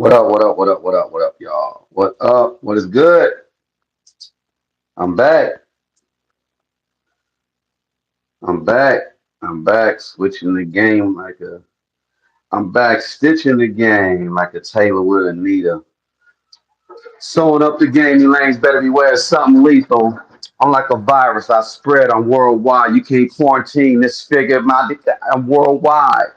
What up? What up? What up? What up? What up, y'all? What up? What is good? I'm back. I'm back. I'm back. Switching the game like a. I'm back stitching the game like a tailor with Anita. Sewing up the game. You lanes better beware of something lethal. I'm like a virus. I spread. I'm worldwide. You can't quarantine this figure. I'm worldwide.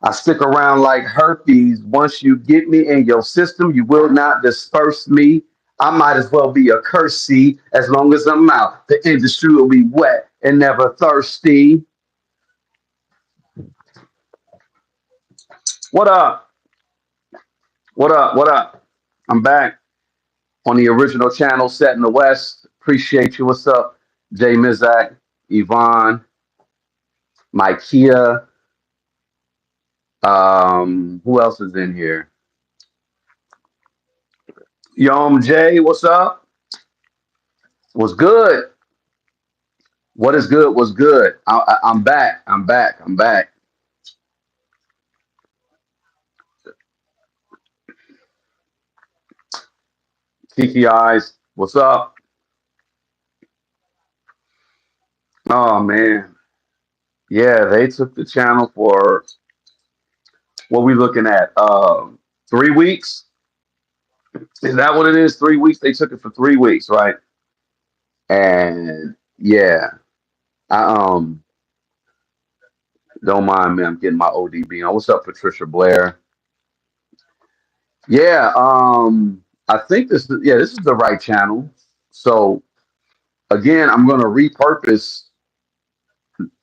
I stick around like herpes. Once you get me in your system, you will not disperse me. I might as well be a curse seed as long as I'm out. The industry will be wet and never thirsty. What up? What up? What up? I'm back on the original channel set in the West. Appreciate you. What's up? Jay Mizak, Yvonne, Mikea. Who else is in here? Yom Jay, what's up? What's good? What is good? What's good? I'm back. I'm back. I'm back. Kiki Eyes, what's up? Oh man, yeah, they took the channel for what we looking at? 3 weeks. Is that what it is? 3 weeks. They took it for 3 weeks, right? And yeah, I don't mind me. I'm getting my ODB on. What's up, Patricia Blair? Yeah, I think this is the right channel. So again, I'm gonna repurpose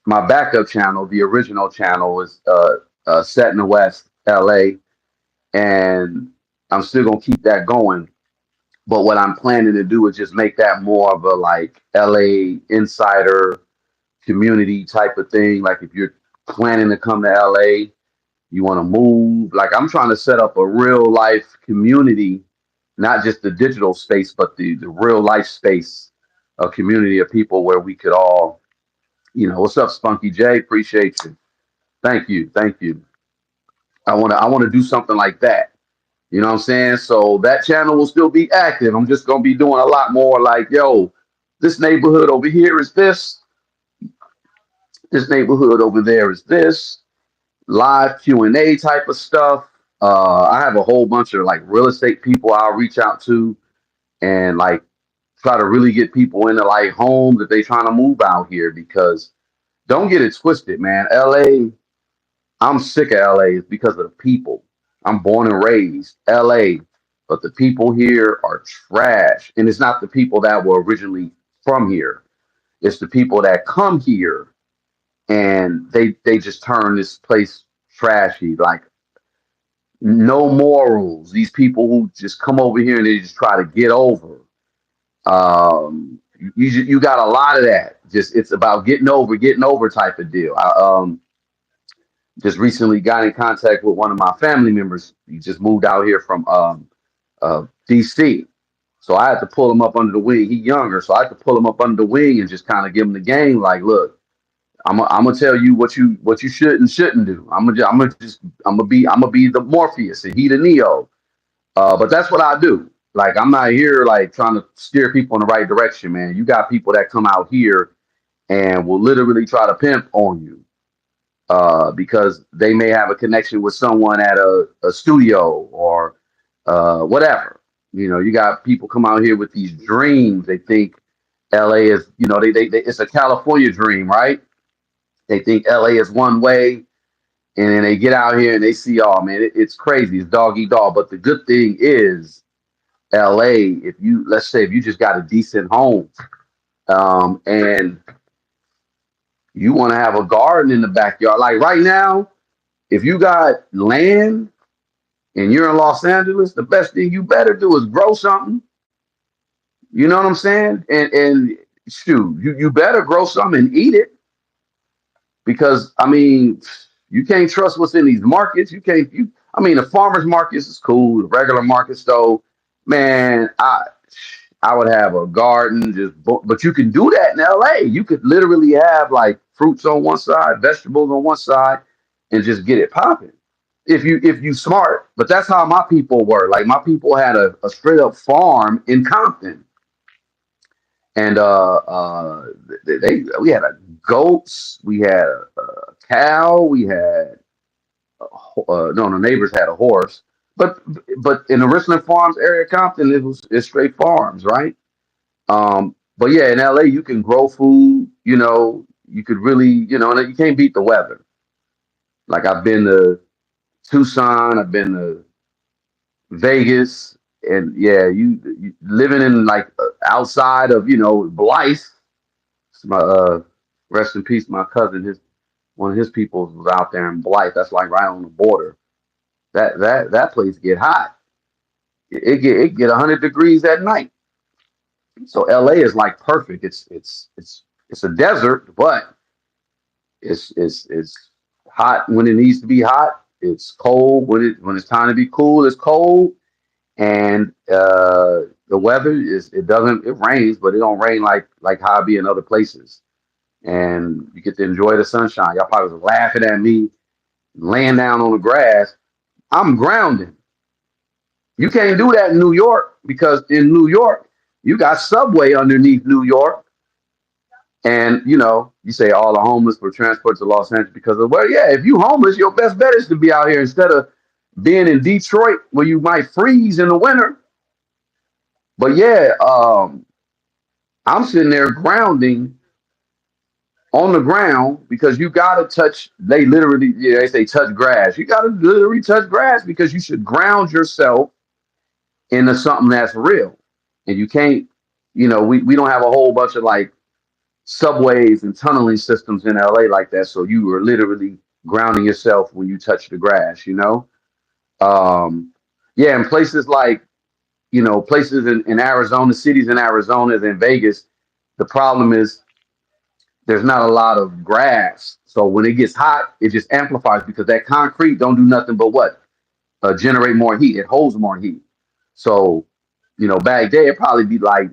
my backup channel. The original channel is set in the West, LA, and I'm still gonna keep that going. But what I'm planning to do is just make that more of a like LA insider community type of thing. Like if you're planning to come to LA, you want to move. Like I'm trying to set up a real life community, not just the digital space, but the real life space, a community of people where we could all, what's up, Spunky J? Appreciate you. Thank you. Thank you. I want to do something like that. You know what I'm saying? So that channel will still be active. I'm just gonna be doing a lot more like, yo, this neighborhood over here is this neighborhood over there is this, live Q&A type of stuff. I have a whole bunch of like real estate people I'll reach out to and like try to really get people into like homes that they trying to move out here because don't get it twisted, man. LA, I'm sick of LA. It's because of the people. I'm born and raised LA, but the people here are trash. And it's not the people that were originally from here. It's the people that come here and they just turn this place trashy. Like no morals. These people who just come over here and they just try to get over. You got a lot of that. Just it's about getting over type of deal. I just recently got in contact with one of my family members. He just moved out here from DC. So I had to pull him up under the wing. He younger, so I had to pull him up under the wing and just kind of give him the game. Like, look, I'm gonna tell you what you should and shouldn't do. I'm gonna be the Morpheus and he the Neo. But that's what I do. Like, I'm not here like trying to steer people in the right direction, man. You got people that come out here and will literally try to pimp on you because they may have a connection with someone at a studio or whatever. You got people come out here with these dreams. They think LA is, it's a California dream, right? They think LA is one way, and then they get out here and they see, oh man, it's crazy. It's dog eat dog. But the good thing is, LA, let's say if you just got a decent home, and you want to have a garden in the backyard, like right now, if you got land and you're in Los Angeles, the best thing you better do is grow something. You know what I'm saying? And shoot, you better grow something and eat it because I mean, you can't trust what's in these markets. You can't. I mean, the farmers markets is cool. The regular markets, though, man, I would have a garden. But you can do that in LA. You could literally have like fruits on one side, vegetables on one side, and just get it popping. if you smart. But that's how my people were. Like my people had a straight up farm in Compton, and we had a goats, we had a cow, we had no, the neighbors had a horse, but in the Richland Farms area of Compton, it's straight farms, right? But yeah, in LA, you can grow food. You could really, and you can't beat the weather. Like I've been to Tucson, I've been to Vegas, and yeah, you living in like outside of Blythe. My rest in peace, my cousin. His One of his people was out there in Blythe. That's like right on the border. That place get hot. It get 100 degrees at night. So LA is like perfect. It's a desert, but it's hot when it needs to be hot. It's cold when it's time to be cool. It's cold, and the weather it rains, but it don't rain like how it be in other places. And you get to enjoy the sunshine. Y'all probably was laughing at me laying down on the grass. I'm grounding. You can't do that in New York because in New York you got subway underneath New York. And you say all the homeless were transported to Los Angeles because of, well, yeah, if you homeless, your best bet is to be out here instead of being in Detroit where you might freeze in the winter. But yeah, I'm sitting there grounding on the ground because you gotta touch. They literally, yeah, they say touch grass. You gotta literally touch grass because you should ground yourself into something that's real. And you can't, we don't have a whole bunch of like subways and tunneling systems in LA like that. So you are literally grounding yourself when you touch the grass. Um, yeah, and places like, places in Arizona, cities in Arizona and in Vegas, the problem is there's not a lot of grass. So when it gets hot, it just amplifies because that concrete don't do nothing but what? Generate more heat. It holds more heat. So, back there it probably be like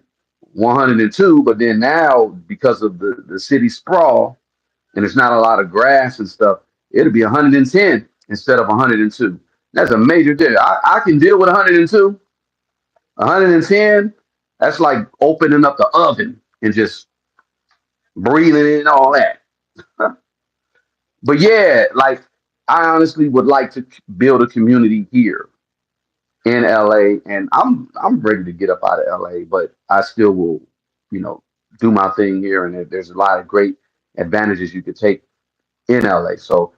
102, but then now because of the city sprawl and there's not a lot of grass and stuff, it'll be 110 instead of 102. That's a major difference. I can deal with 102. 110, that's like opening up the oven and just breathing in all that. But yeah, like I honestly would like to build a community here in LA, and I'm ready to get up out of LA, but I still will, you know, do my thing here, and there's a lot of great advantages you could take in LA. So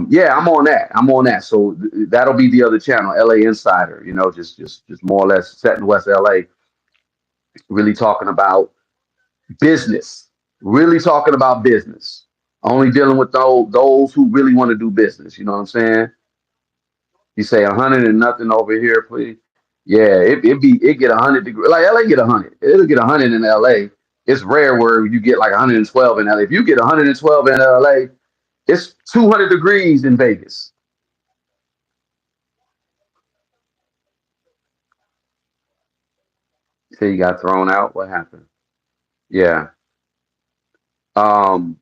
yeah, I'm on that. I'm on that. So that'll be the other channel, LA Insider. Just more or less set in West LA, really talking about business, really talking about business. Only dealing with those who really want to do business. You know what I'm saying? You say 100 and nothing over here, please. Yeah, it get 100 degrees. Like LA get 100. It'll get 100 in LA. It's rare where you get like 112 in LA. If you get 112 in LA, it's 200 degrees in Vegas. Say you got thrown out. What happened? Yeah. Um.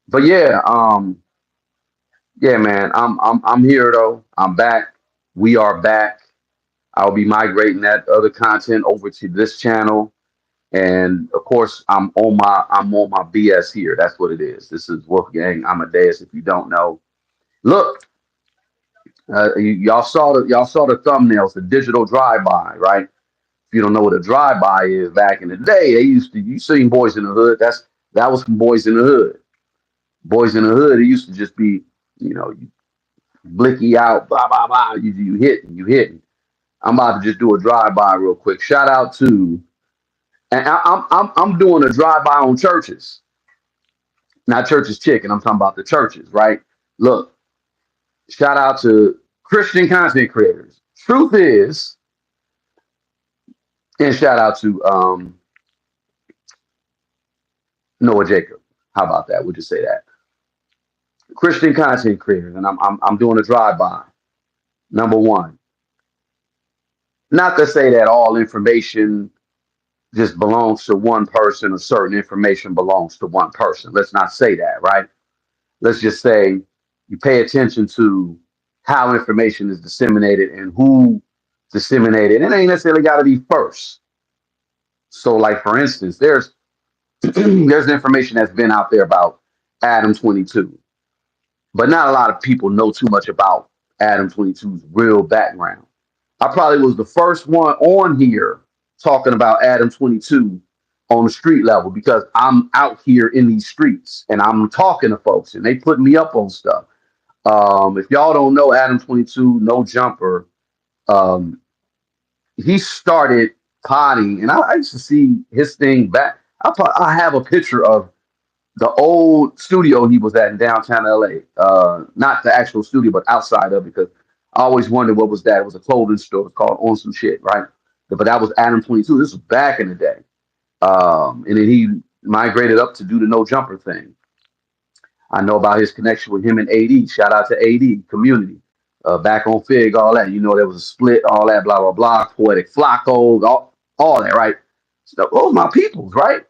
But yeah. Yeah, man. I'm here though. I'm back. We are back. I'll be migrating that other content over to this channel. And of course, I'm on my BS here. That's what it is. This is Wolfgang Amadeus. If you don't know, look, y'all saw the thumbnails, the digital drive-by, right? If you don't know what a drive-by is, back in the day, they used to you seen Boys in the Hood. That was from Boys in the Hood. Boys in the Hood. It used to just be, you blicky out, blah blah blah. You hit and you hit. I'm about to just do a drive-by real quick. Shout out to, and I'm doing a drive-by on churches. Not churches chicken. I'm talking about the churches, right? Look, shout out to Christian content creators. Truth is, and shout out to Noah Jacob. How about that? We'll just say that. Christian content creators, and I'm doing a drive by. Number one, not to say that all information just belongs to one person, or certain information belongs to one person. Let's not say that, right? Let's just say you pay attention to how information is disseminated and who disseminated. It ain't necessarily got to be first. So, like for instance, there's there's information that's been out there about Adam 22, but not a lot of people know too much about Adam 22's real background. I probably was the first one on here talking about Adam 22 on the street level because I'm out here in these streets and I'm talking to folks and they put me up on stuff. If y'all don't know Adam 22, no jumper, um, he started potting, and I used to see his thing back. I have a picture of the old studio he was at in downtown LA. Not the actual studio, but outside of it, because I always wondered what was that. It was a clothing store. It was called On Some Shit, right? But that was Adam 22. This was back in the day. And then he migrated up to do the no jumper thing. I know about his connection with him and AD. Shout out to AD community. Back on Fig, all that. You know, there was a split, all that, blah, blah, blah. Poetic Flacco, all that, right? So those my peoples, right?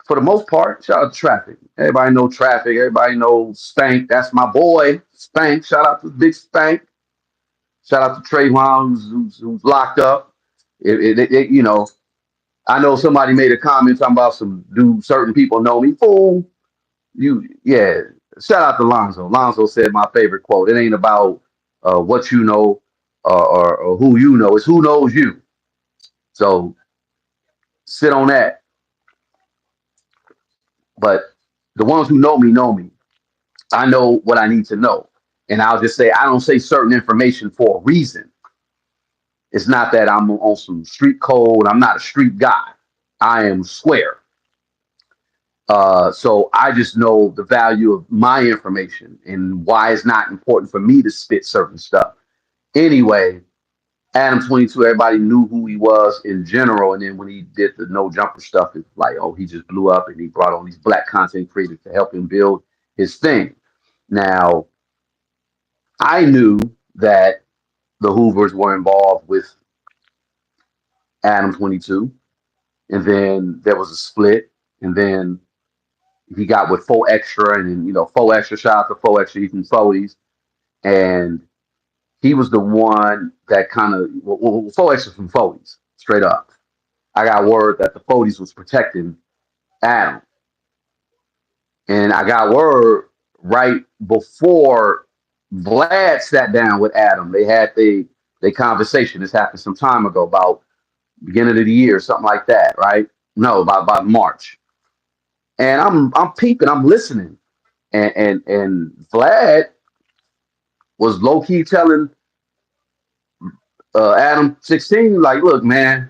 For the most part, shout out to Traffic. Everybody know Traffic. Everybody know Spank. That's my boy, Spank. Shout out to Big Spank. Shout out to Trayvon, who's locked up. You know, I know somebody made a comment talking about some do certain people know me. Fool, yeah. Shout out to Lonzo. Lonzo said my favorite quote. It ain't about what you know or who you know. It's who knows you. So sit on that. But the ones who know me. I know what I need to know. And I'll just say I don't say certain information for a reason. It's not that I'm on some street code. I'm not a street guy. I am square. So I just know the value of my information and why it's not important for me to spit certain stuff. Anyway, Adam 22, everybody knew who he was in general. And then when he did the no jumper stuff, it's like, oh, he just blew up and he brought on these black content creators to help him build his thing. Now, I knew that the Hoovers were involved with Adam 22. And then there was a split. And then he got with Four Extra. And then, you know, Four Extra, shout out to Four Extra, he's from Foley's. And he was the one that kind of, well, Four Extra from Foley's, straight up. I got word that the Foley's was protecting Adam. And I got word right before Vlad sat down with Adam. They had they conversation. This happened some time ago, about beginning of the year, something like that, right? No, about March. And I'm peeping, I'm listening, and Vlad was low key telling Adam 16, like, look, man,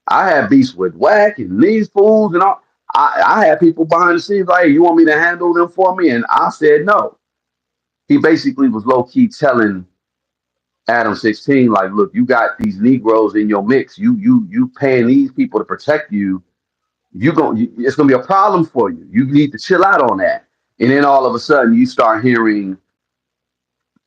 I had beefs with Whack and these fools and all. I had people behind the scenes like, hey, you want me to handle them for me? And I said no. He basically was low key telling Adam 16, like, look, you got these Negroes in your mix. You paying these people to protect you. It's gonna be a problem for you. You need to chill out on that. And then all of a sudden you start hearing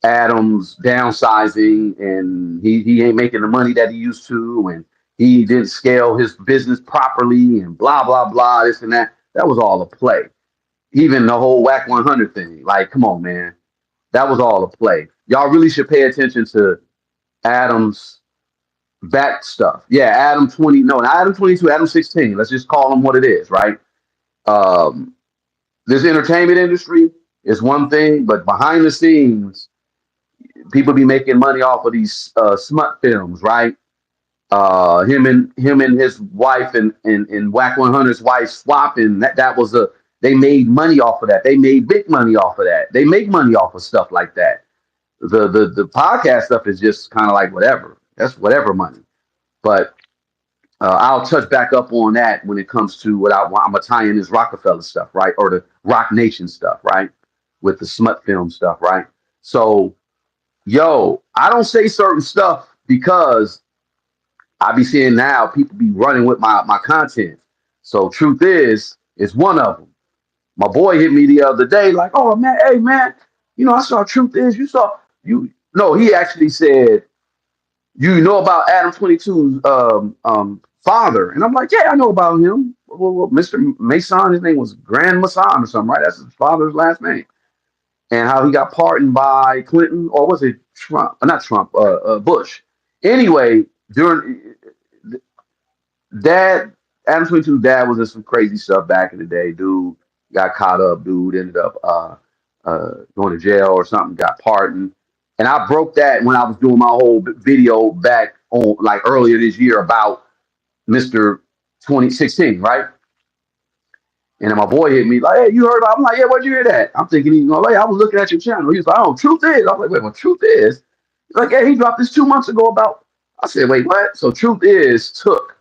Adams downsizing and he ain't making the money that he used to, and he didn't scale his business properly and blah blah blah, this and that. That was all a play. Even the whole Whack 100 thing. Like, come on, man. That was all a play. Y'all really should pay attention to Adams back stuff. Yeah, Adam 20, no, not Adam 22, Adam 16. Let's just call him what it is, right? Um, this entertainment industry is one thing, but behind the scenes, people be making money off of these smut films, right? Him and his wife and Whack 100's wife swapping. That was a they made money off of that. They made big money off of that. They make money off of stuff like that. The podcast stuff is just kind of like whatever. That's whatever money. But I'll touch back up on that when it comes to what I'm gonna tie in this Rockefeller stuff, right, or the Rock Nation stuff, right, with the smut film stuff, right. So, yo, I don't say certain stuff because I be seeing now people be running with my content. So, truth is one of them. My boy hit me the other day, like, oh man, hey man, you know, I saw truth is you saw you. No, he actually said, you know about Adam 22's father. And I'm like, yeah, I know about him. Well, Mr. Mason, his name was Grand Mason or something, right? That's his father's last name. and how he got pardoned by Clinton, or was it Trump? Not Trump, Bush. Anyway, during dad, Adam 22 dad was in some crazy stuff back in the day. Dude got caught up. Dude ended up going to jail or something. Got pardoned, and I broke that when I was doing my whole video back on like earlier this year about Mister 2016, right? And then my boy hit me like, "Hey, you heard about?" I'm like, "Yeah, where'd you hear that?" I'm thinking, you know, like, I was looking at your channel. He was like, "Oh, truth is." I was like, "Wait, what truth is?" He's like, "Yeah, he dropped this 2 months ago about." I said, "Wait, what?" So truth is took.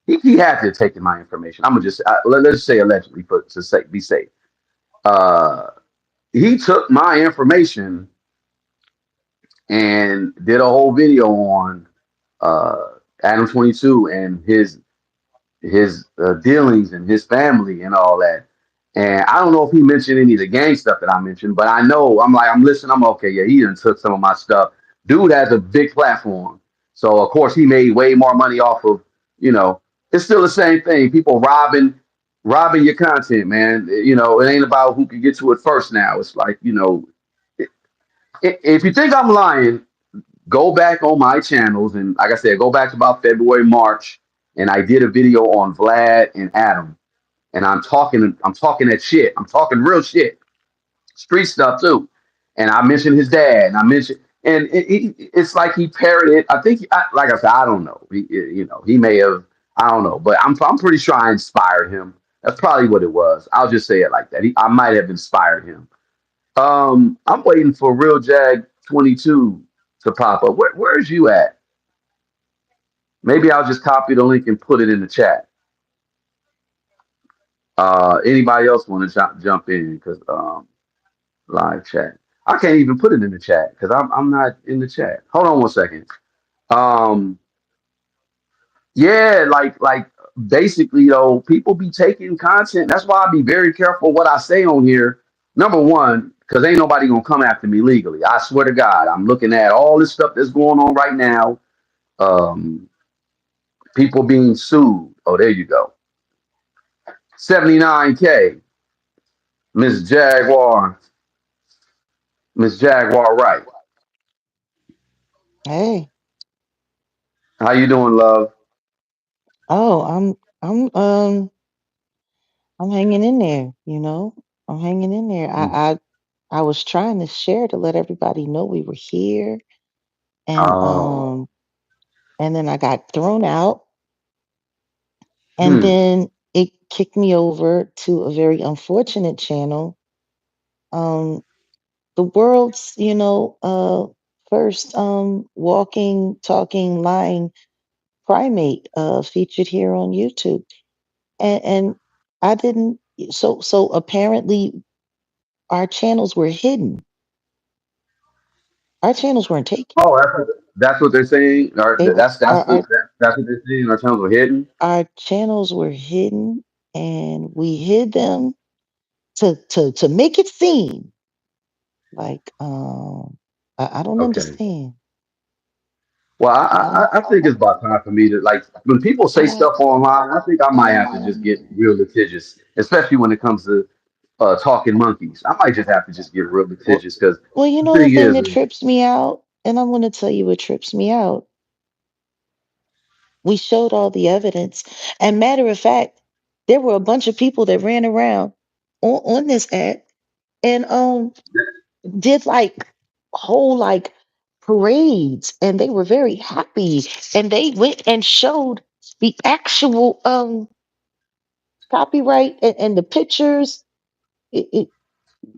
He had to have taken my information. I'm gonna just let's say allegedly for to say be safe. Uh, he took my information and did a whole video on Adam 22 and his dealings and his family and all that. And I don't know if he mentioned any of the gang stuff that I mentioned, but I know I'm listening. I'm okay. Yeah, he done took some of my stuff. Dude has a big platform, so of course he made way more money off of. You know, it's still the same thing. People robbing your content, man. You know, it ain't about who can get to it first. Now it's like if you think I'm lying, go back on my channels and like I said, go back to about February, March, and I did a video on Vlad and Adam, and I'm talking that shit. I'm talking real shit, street stuff too. And I mentioned his dad, and I mentioned, and it's like he parroted. I think, like I said, I don't know. He may have, I don't know, but I'm pretty sure I inspired him. That's probably what it was. I'll just say it like that. I might have inspired him. I'm waiting for Real Jag 22 to pop up. Where's you at? Maybe I'll just copy the link and put it in the chat. Anybody else want to jump in? Because live chat. I can't even put it in the chat because I'm not in the chat. Hold on one second. Um, yeah, like basically though, people be taking content. That's why I be very careful what I say on here. Number one, because ain't nobody gonna come after me legally. I swear to God, I'm looking at all this stuff that's going on right now. Um, People being sued. Oh, there you go. 79K. Miss Jaguar. Miss Jaguar Wright. Hey, How you doing, love? oh, I'm hanging in there, you know. I'm hanging in there. I was trying to share to let everybody know we were here and Oh. um and then I got thrown out and Hmm. then it kicked me over to a very unfortunate channel. Um the world's, first walking, talking, lying primate featured here on YouTube. And I didn't so apparently our channels were hidden. Our channels weren't taken. Oh, that's what they're saying. Or They were that's what they're saying. Our channels were hidden. our channels were hidden and we hid them to make it seem like I don't Okay. understand. Well, I don't I think it's about time for me to like when people say I stuff online. I think I might have to just get real litigious, especially when it comes to talking monkeys. I might just have to just get real well, litigious because well, you the know the thing thing is, that trips me out, and I'm gonna tell you what trips me out. We showed all the evidence. And matter of fact, there were a bunch of people that ran around on this app and did like whole like parades and they were very happy and they went and showed the actual copyright and the pictures. It,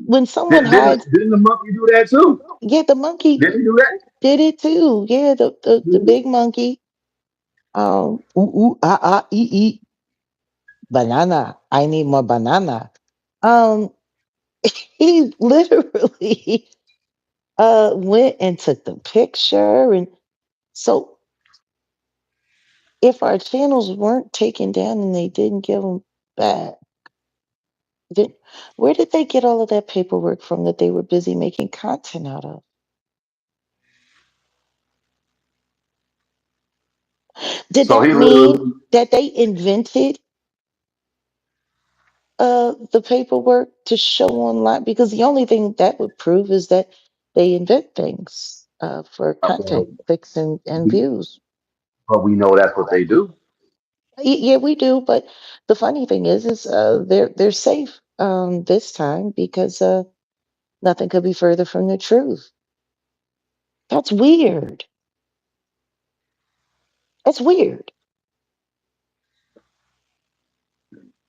when someone hides, didn't the monkey do that too? yeah, the monkey Didn't he do that? did it too. Yeah, the big monkey. Ooh, ooh, ah, ah, ee, banana. I need more banana. Um, he literally went and took the picture, and so if our channels weren't taken down and they didn't give them back, then where did they get all of that paperwork from that they were busy making content out of? Did So he that mean literally that they invented the paperwork to show online because the only thing that would prove is that they invent things for content Well, clicks and we, views. but we know that's what they do. Yeah, we do, but the funny thing is they're safe this time because nothing could be further from the truth. That's weird. That's weird.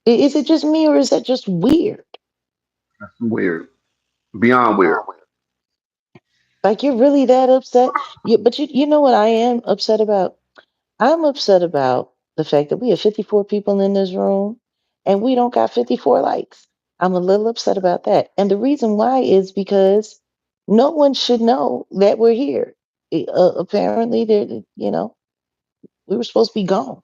Is it just me or is that just weird? That's weird, beyond weird. Like you're really that upset? But you know what I am upset about? I'm upset about the fact that we have 54 people in this room and we don't got 54 likes. I'm a little upset about that. And the reason why is because no one should know that we're here. Apparently, we were supposed to be gone.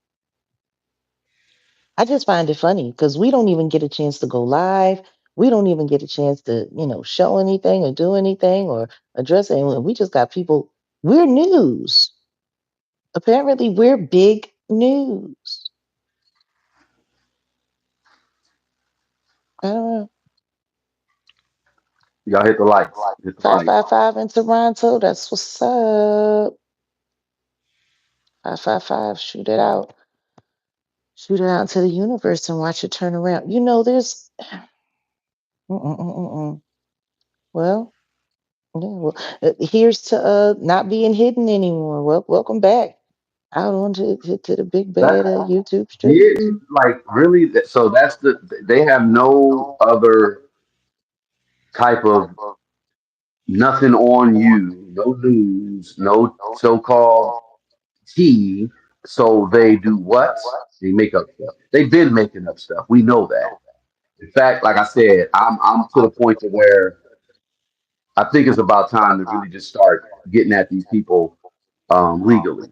I just find it funny because we don't even get a chance to go live. We don't even get a chance to, show anything or do anything or address it. And we just got people. We're news. Apparently, we're big news. I don't know. Y'all hit the likes. Hit the likes. 555 in Toronto. That's what's up. 555. Shoot it out. Shoot it out into the universe and watch it turn around. There's. Mm-mm-mm-mm. Well, yeah, well, here's to not being hidden anymore. Well, welcome back out onto to the big That bad YouTube streets. hidden, like really. So that's they have no other type of nothing on you, no news, no so-called tea. So they do what? They make up stuff. They've been making up stuff. We know that. In fact, like I said, I'm to the point to where I think it's about time to really just start getting at these people legally,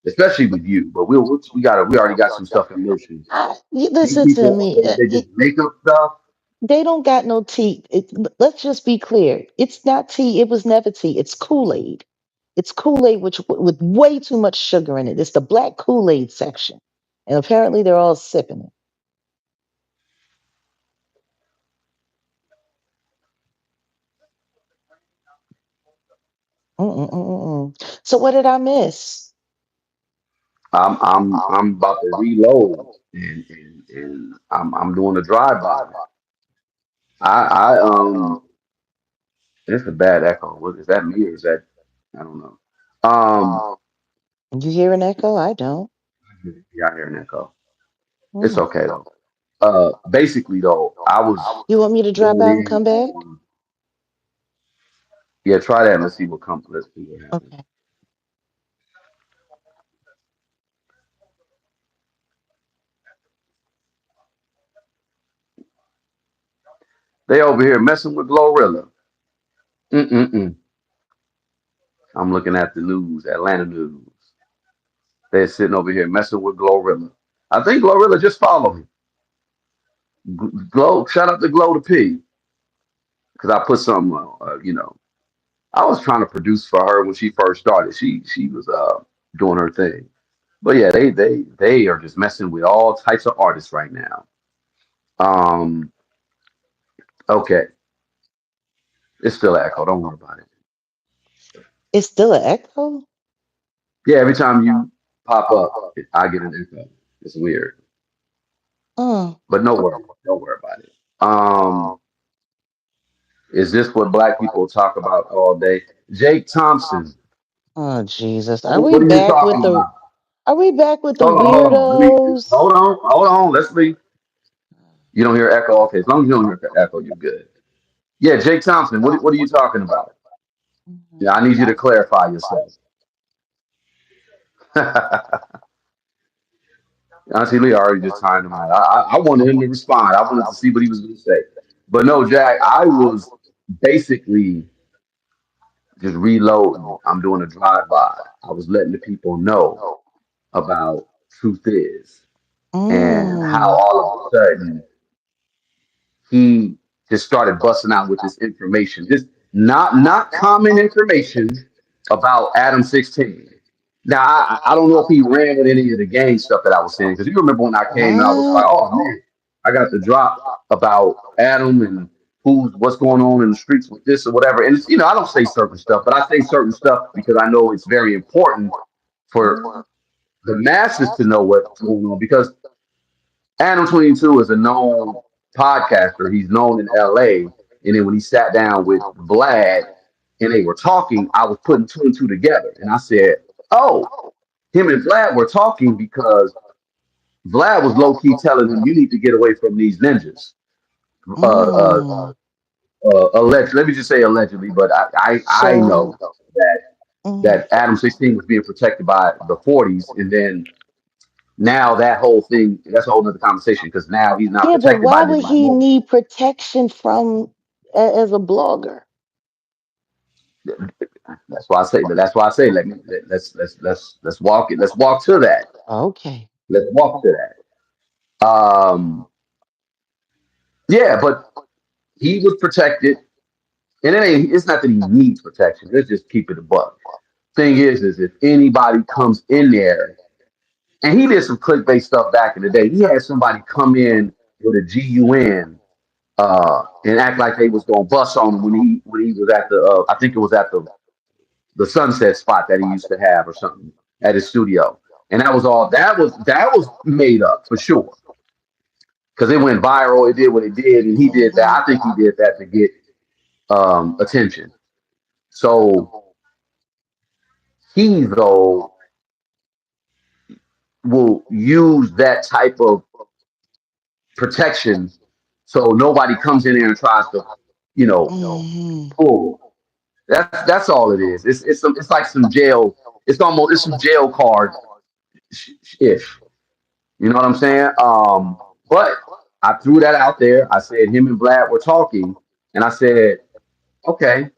especially with you. But we already got some stuff in motion. You These listen to people, me. they just make up stuff. They don't got no tea. Let's just be clear. It's not tea. It was never tea. It's Kool Aid. It's Kool Aid with way too much sugar in it. It's the black Kool Aid section, and apparently they're all sipping it. Mm-mm-mm-mm. So what did I miss? I'm about to reload and I'm doing a drive by. I it's a bad echo. What is that me or is that I don't know. Um You hear an echo? I don't. yeah, I hear an echo. It's Mm. okay though. Basically though, I was You want me to drop going out and in come back? on yeah, try that and let's see what comes let's see what happens. Okay. They over here messing with Glorilla. Mm-mm-mm. I'm looking at the news, Atlanta news. They're sitting over here messing with Glorilla. I think Glorilla just followed me. Glow, shout out to Glow to P because I put some, I was trying to produce for her when she first started. She was doing her thing, but yeah, they are just messing with all types of artists right now. Um, okay, it's still an echo. Don't worry about it. It's still an echo? Yeah, every time you pop up, I get an echo. It's weird, Oh, but no worry, don't worry about it. Is this what black people talk about all day? Jake Thompson. oh Jesus. What are you talking about? Are we back with the Hold on. weirdos? Hold on. Let's see. You don't hear echo. Okay, as long as you don't hear echo, you're good. Yeah, Jake Thompson. What are you talking about? Yeah, I need you to clarify yourself. Auntie Lee already just timed him out. I wanted him to respond. I wanted to see what he was going to say. But no, Jack, I was basically just reloading. I'm doing a drive-by. I was letting the people know about truth is and how Mm. all of a sudden he just started busting out with this information. Just not common information about Adam 16. Now I don't know if he ran with any of the gang stuff that I was saying because you remember when I came and I was like, What? oh man, I got the drop about Adam and what's going on in the streets with this or whatever. And it's, I don't say certain stuff, but I say certain stuff because I know it's very important for the masses to know what's going on because Adam 22 is a known podcaster. He's known in LA. And then when he sat down with Vlad and they were talking, I was putting two and two together. And I said, oh, him and Vlad were talking because Vlad was low key telling him, you need to get away from these ninjas. Uh, uh, Mm, let me just say allegedly, but I know so, that mm, Adam 16 was being protected by the 40s. And then now that whole thing, that's a whole nother conversation because now he's not yeah, but protected why by them would he anymore. need protection from as a blogger? That's why I say let's walk it. Let's walk to that. Okay. Let's walk to that. Yeah, but he was protected, and it's not that he needs protection. Let's just keep it a buck. Thing is if anybody comes in there, and he did some clickbait stuff back in the day. He had somebody come in with a GUN and act like they was gonna bust on him when he was at the I think it was at the sunset spot that he used to have or something at his studio. And that was all that was made up for sure. Because it went viral, it did what it did, and he did that. Hmm. I think he did that to get attention. So he though will use that type of protection so nobody comes in there and tries to, you know, Hmm. pull. That's all it is. It's like some jail. It's some jail card ish. You know what I'm saying? But I threw that out there. I said him and Vlad were talking, and I said, okay,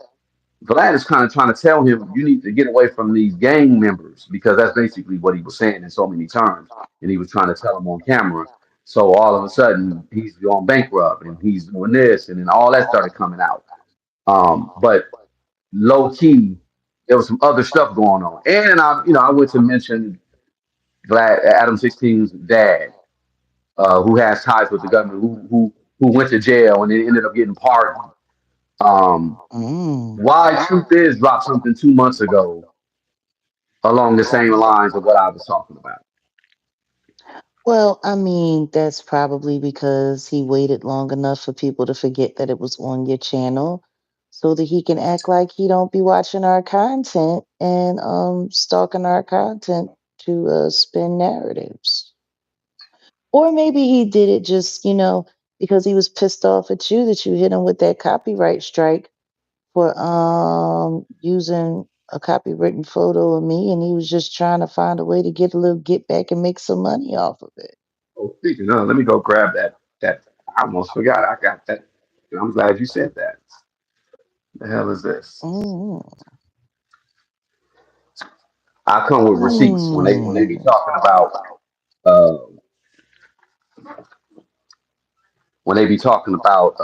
Vlad is kind of trying to tell him you need to get away from these gang members because that's basically what he was saying in so many terms, and he was trying to tell him on camera. So all of a sudden he's going bankrupt and he's doing this, and then all that started coming out. But low key, there was some other stuff going on, and I went to mention Vlad Adam 16's dad who has ties with the government, who went to jail and then ended up getting pardoned. Um, Mm. why Truth Is dropped something 2 months ago along the same lines of what I was talking about. Well, I mean, that's probably because he waited long enough for people to forget that it was on your channel so that he can act like he don't be watching our content and stalking our content to spin narratives. Or maybe he did it just, because he was pissed off at you that you hit him with that copyright strike for using a copywritten photo of me, and he was just trying to find a way to get a little get back and make some money off of it. Oh, speaking of, let me go grab that. I almost forgot. I got that. I'm glad you said that. The hell is this? Mm. I come with receipts when they be Mm. talking about uh, when they be talking about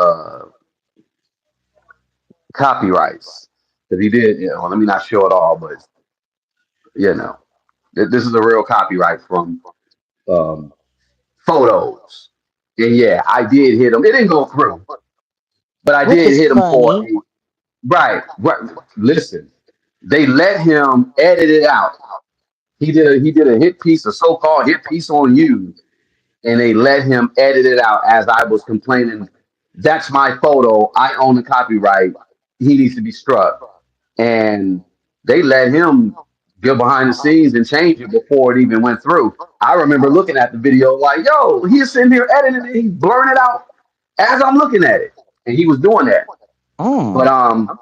copyrights. Because he did, well, let me not show it all, but this is a real copyright from um, photos. And yeah, I did hit him. It didn't go through, but I Which did is hit him for funny. a right. Listen, they let him edit it out. He did a hit piece, a so-called hit piece on you, and they let him edit it out as I was complaining. That's my photo. I own the copyright. He needs to be struck. And they let him go behind the scenes and change it before it even went through. I remember looking at the video like, yo, he's sitting here editing it, he's blurring it out as I'm looking at it. And he was doing that. But Mm.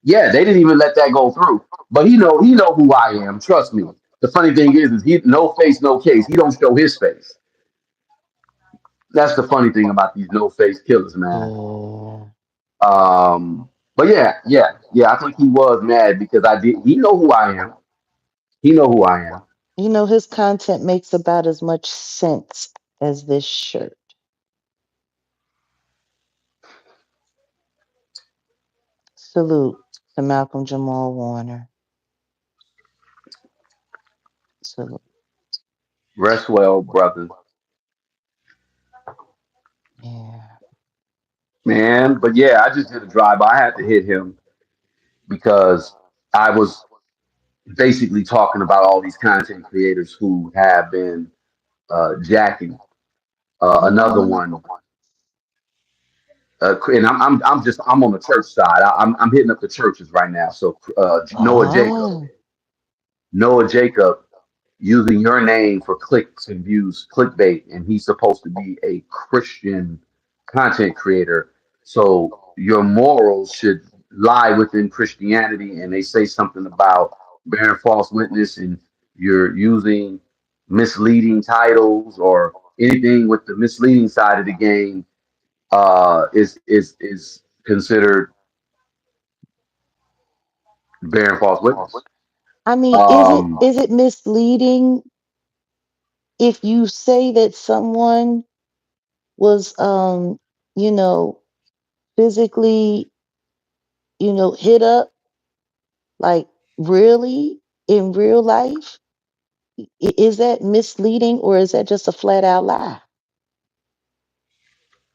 yeah, they didn't even let that go through. But he know who I am. Trust me. The funny thing is he no face, no case. He don't show his face. That's the funny thing about these no face killers, man. Oh. But yeah. I think he was mad because I did. He know who I am. He know who I am. His content makes about as much sense as this shirt. Salute to Malcolm Jamal Warner. Salute. Rest well, brother. man. But yeah, I just did a drive. I had to hit him because I was basically talking about all these content creators who have been jacking. Another Mm. one, and I'm on the church side. I'm hitting up the churches right now. So Oh. Noah Jacob using your name for clicks and views, clickbait, and he's supposed to be a Christian content creator. So your morals should lie within Christianity, and they say something about bearing false witness, and you're using misleading titles or anything with the misleading side of the game is considered bearing false witness. I mean, Um, is it misleading if you say that someone was you know, physically, hit up, like, really, in real life? Is that misleading, or is that just a flat out lie?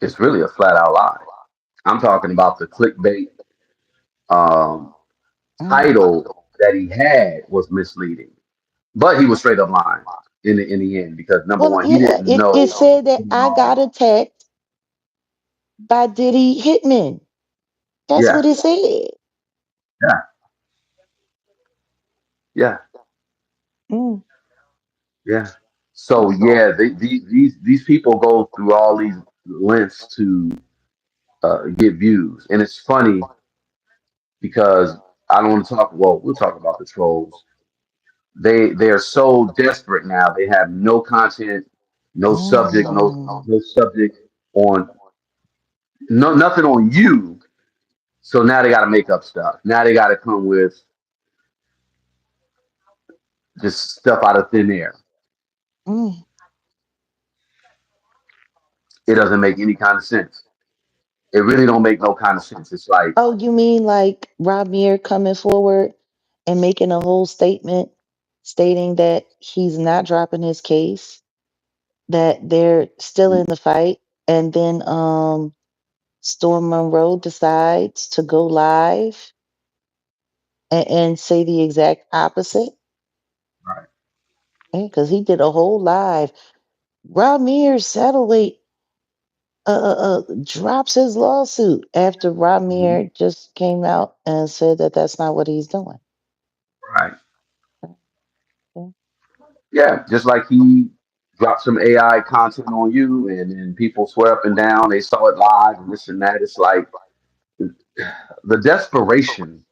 it's really a flat out lie. I'm talking about the clickbait um, Mm. title that he had was misleading, but he was straight up lying in the end because number Well, one, he yeah, didn't it know. said that I got a text by Diddy Hitman. That's Yeah, what it said. yeah, yeah, Mm. yeah. So yeah, these people go through all these lengths to get views, and it's funny because I don't want to talk. Well, we'll talk about the trolls. They are so desperate now. They have no content, no subject, Mm. no subject on nothing on you. So now they got to make up stuff. Now they got to come with just stuff out of thin air. Mm. It doesn't make any kind of sense. It really don't make no kind of sense. It's like, Oh, you mean like Rob Muir coming forward and making a whole statement stating that he's not dropping his case, that they're still in the fight, and then Storm Monroe decides to go live and say the exact opposite? right, Because he did a whole live. Rob Mears satellite drops his lawsuit after Rob mhm, Meir just came out and said that that's not what he's doing. right, yeah, just like he dropped some AI content on you, and then people swear up and down they saw it live and this and that. It's like the desperation.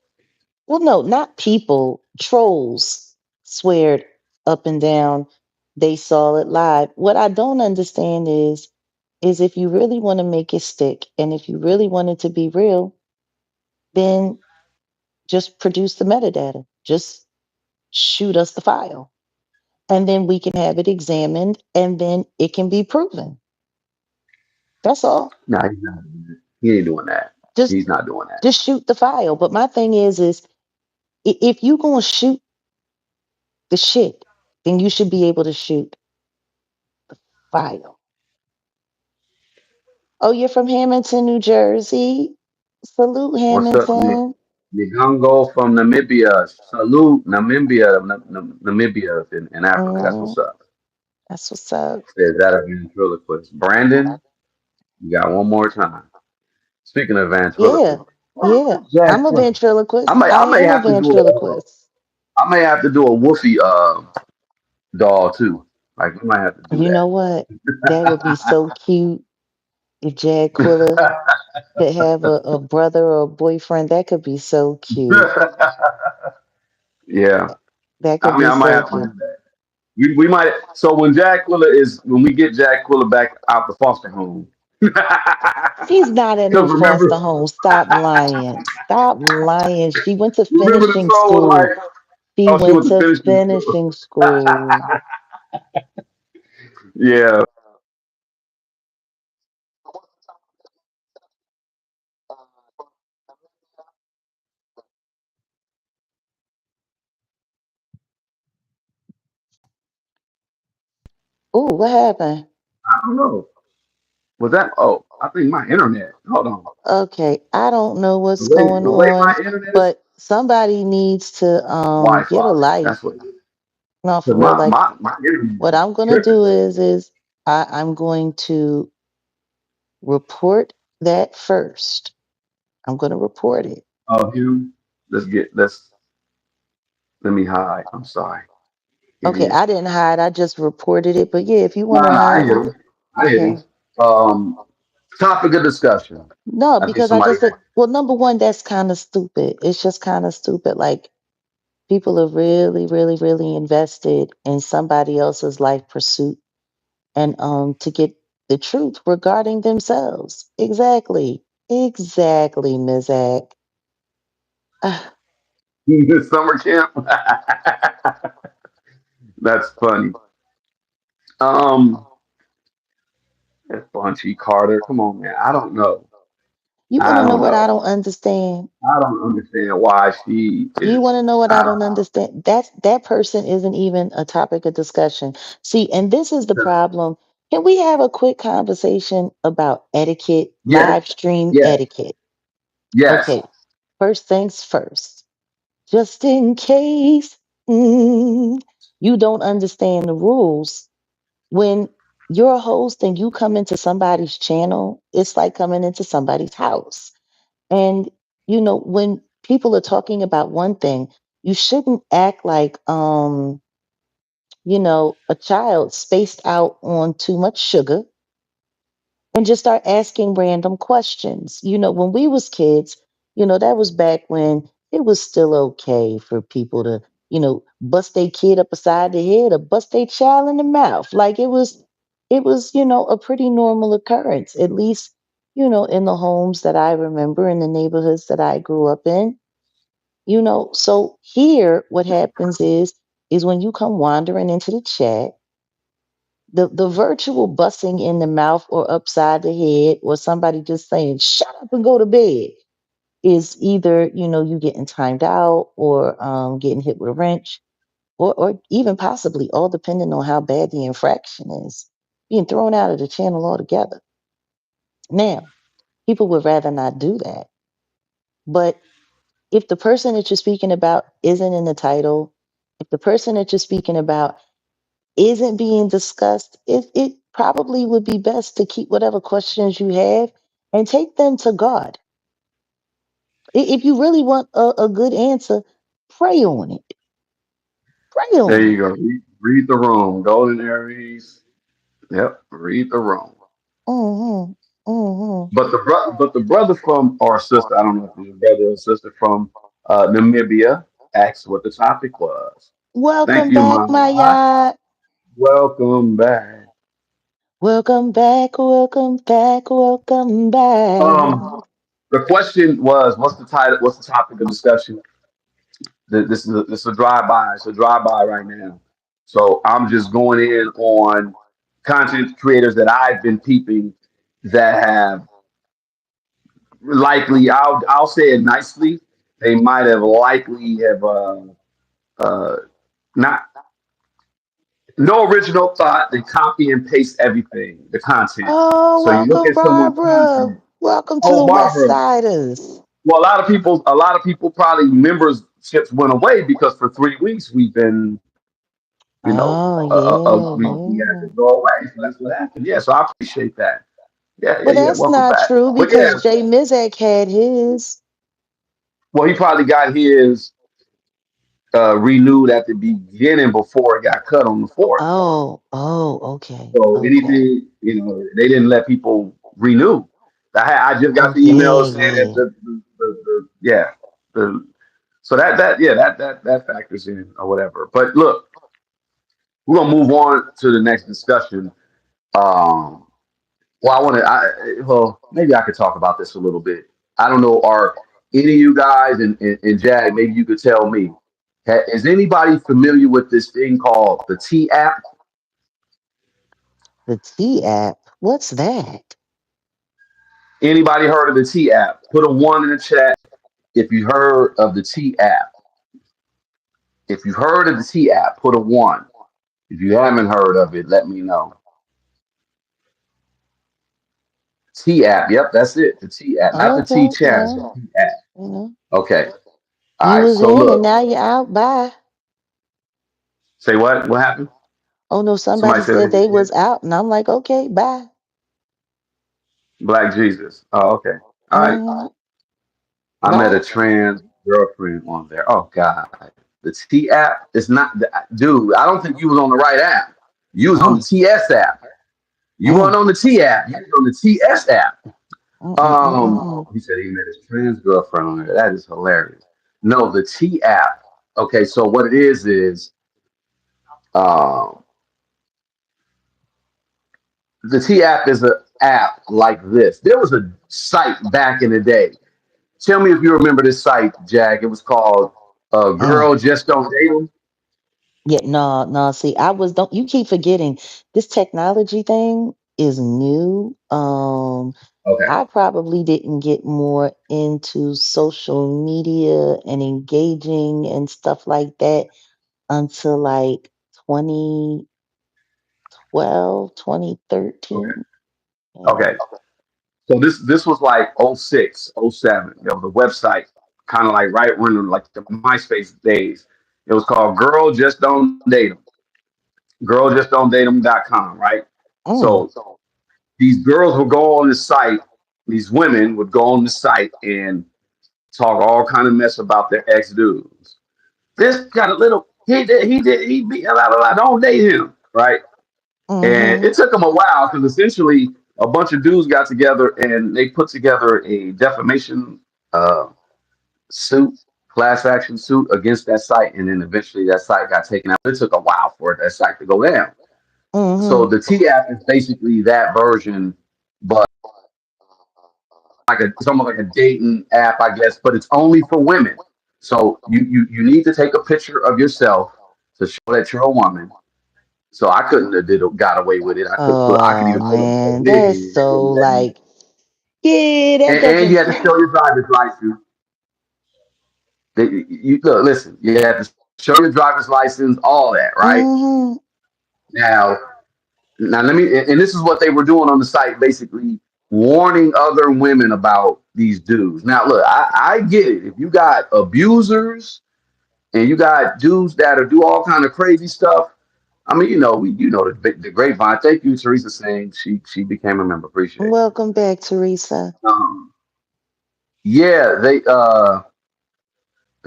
Well, no, not people. Trolls sweared up and down they saw it live. What I don't understand is if you really want to make it stick and if you really want it to be real, then just produce the metadata. Just shoot us the file. And then we can have it examined and then it can be proven. That's all. No, he's not. He ain't doing that. Just He's not doing that. just shoot the file. But my thing is if you gonna shoot the shit, then you should be able to shoot file. Oh, you're from Hamilton, New Jersey? Salute What's up, Hamilton. Nigango from Namibia? Salute Namibia, Namibia in Africa. That's Mm, what's up. that's what's up. Says that a ventriloquist. Brandon, you got one more time. Speaking of Yeah, ventriloquist, yeah. Jack, I'm a I ventriloquist. may I I may am a have to do ventriloquist. I may have to do a Woofy doll too. Like we might have to do You know what? That would be so cute if Jaquilla could have a brother or a boyfriend. That could be so cute. that. Yeah, That could I mean be I might so have to cute. do that. We might. So when we get Jack Quilla back out the foster home, because She's not in no remember foster home. Stop lying. Stop lying. She went to remember the finishing troll was school. like, She oh, she went went to to finishing school. finishing school. Yeah. Ooh, what happened? I don't know. Was that? Oh. I think my internet. Hold on. Okay, I don't know The what's way going the way on, my internet is but somebody needs to get a Wi-Fi. life. That's what it is. No, for 'Cause real. Like my internet what is I'm gonna tripping. do is I'm going to report that first. I'm gonna report it. Of you. Let me hide. I'm sorry. Okay, Idiot. I didn't hide. I just reported it. But yeah, if you want Nah, to nah, I hide hear it, you. I hear okay. you. Topic of discussion. No, I think because I somebody. just said, well, number one, that's kind of stupid. It's just kind of stupid. Like people are really, really, really invested in somebody else's life pursuit and to get the truth regarding themselves. Exactly. Exactly, Ms. Ack. Ah, Summer camp. That's funny. Um, that's Bunchy Carter. Come on, man. I don't know. you want I to know don't what I know. don't understand? I don't understand why she You want to is. know what I I don't don't understand? That person isn't even a topic of discussion. See, and this is the know. problem. Can we have a quick conversation about etiquette, Yes, live stream yes, etiquette? yes. Okay, first things first. Just in case mm, you don't understand the rules, when you're a host and you come into somebody's channel, it's like coming into somebody's house. And when people are talking about one thing, you shouldn't act like a child spaced out on too much sugar and just start asking random questions. When we was kids, that was back when it was still okay for people to, bust their kid up beside the head or bust their child in the mouth. Like it was, a pretty normal occurrence, at least, in the homes that I remember, in the neighborhoods that I grew up in. So here what happens is when you come wandering into the chat, the virtual busting in the mouth or upside the head or somebody just saying shut up and go to bed is either you getting timed out or getting hit with a wrench or even possibly, all depending on how bad the infraction is, being thrown out of the channel altogether. Now, people would rather not do that, but if the person that you're speaking about isn't in the title, if the person that you're speaking about isn't being discussed, it probably would be best to keep whatever questions you have and take them to God. If you really want a good answer, pray on it. Pray There on you it. go. Read the room. Golden Aries. Yep. Read the room. Mm-hmm. Mm-hmm. But the brother from or sister, I don't know if he's a brother or sister from Namibia asked what the topic was. Thank Welcome you, back, my Mama. yacht. Welcome back. Welcome back, welcome back, welcome Um, back. the question was, what's the title? What's the topic of discussion? This is a drive by. It's a drive by right now. So I'm just going in on content creators that I've been peeping that have likely. I'll say it nicely. They might have likely have uh, not no original thought. They copy and paste everything, the content. Oh, So you look welcome, at someone's Barbara. content. Welcome to Oh, the West Barbara. Siders. Well, a lot of people probably memberships went away because for 3 weeks we've been, Oh, we yeah, had to yeah. go away. So that's what happened. Yeah, so I appreciate that. Yeah, yeah, Well, yeah. that's Welcome not back. true But yeah, because Jay Mizek had his. well, he probably got his renewed at the beginning before it got cut on the fourth. Okay, So okay, anything, they didn't let people renew. I just got the email okay, saying that yeah. yeah, the so that factors in or whatever. But look, we're gonna move on to the next discussion. Um, well, well, maybe I could talk about this a little bit. I don't know. Are any of you guys and Jag? Maybe you could tell me. Is anybody familiar with this thing called the T app? The T app. What's that? Anybody heard of the T app? Put a one in the chat if you heard of the T app. If you've heard of the T app, put a one. If you haven't heard of it, let me know. T app. Yep, that's it. The T app, not the T Okay, channel. yeah. The T app. You know, Okay. All you right. was So in and look, now you're out. Bye. say what? What happened? Oh no, Somebody somebody said said they they did. was out, and I'm like, okay, bye. Black Jesus. Oh, okay. All right. Hmm. I met a Bye. trans girlfriend on there. Oh God, the T app is not, dude. I don't think you was on the right app. You was on the Mm, TS app. You weren't mm, on the T app. You was on the TS app. mm. He said he met his trans girlfriend on there. That is hilarious. No, the T app. Okay, so what it is um, the T app is an app like this. There was a site back in the day. Tell me if you remember this site, Jack. It was called Mm. "Girl Just Don't Date 'Em." Yeah, no, no. See, I was don't you keep forgetting this technology thing is new. Okay, I probably didn't get more into social media and engaging and stuff like that until like 2012, okay, 2013. Yeah. okay. So this was like '06, '07. There was a website, kind of like right when like the MySpace days. It was called "Girl Just Don't Date 'Em." Girljustdon'tdate'em.com, right? So Mm, these girls would go on the site, these women would go on the site and talk all kind of mess about their ex dudes. This got a little, he beat a lot, don't date him, right? And mm-hmm. it took them a while because essentially a bunch of dudes got together and they put together a defamation uh, suit, class action suit against that site, and then eventually that site got taken out. It took a while for that site to go down. So Mm-hmm. the T app is basically that version, but it's almost like a dating app, I guess, but it's only for women. So you need to take a picture of yourself to show that you're a woman. So I couldn't have got away with it. I could Oh even put a man, that's wig. They so wouldn't let me. like yeah, that And you doesn't had to show your driver's license. You look, listen. You have to show your driver's license, all that, right? mm-hmm. Now, now let me. And this is what they were doing on the site, basically warning other women about these dudes. Now, look, I get it. If you got abusers and you got dudes that are do all kind of crazy stuff. I mean, you know the grapevine. Thank you, Teresa, saying she became a member. Appreciate you. Welcome back, Teresa. Yeah, they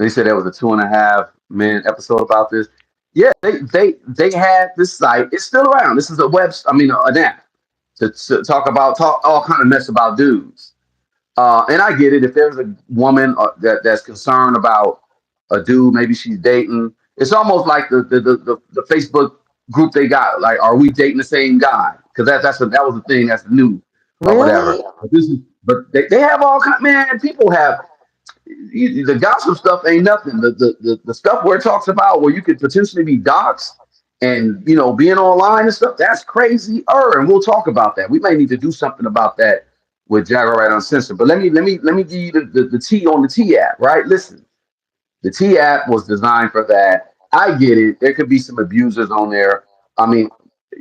said there was a 2.5 minute episode about this. Yeah, they had this site. It's still around. This is a web. I mean, an app to talk all kind of mess about dudes. And I get it. If there's a woman that's concerned about a dude, maybe she's dating. It's almost like the Facebook group they got. Like, are we dating the same guy? Because that was the thing that's new or whatever. Really? But they have all kind. Man, people have the gossip stuff ain't nothing. The stuff where it talks about where you could potentially be doxxed and being online and stuff, that's crazy. And we'll talk about that. We may need to do something about that with Jaguar right Uncensored. But let me give you the T on the T app, right? Listen, the T app was designed for that. I get it. There could be some abusers on there. I mean,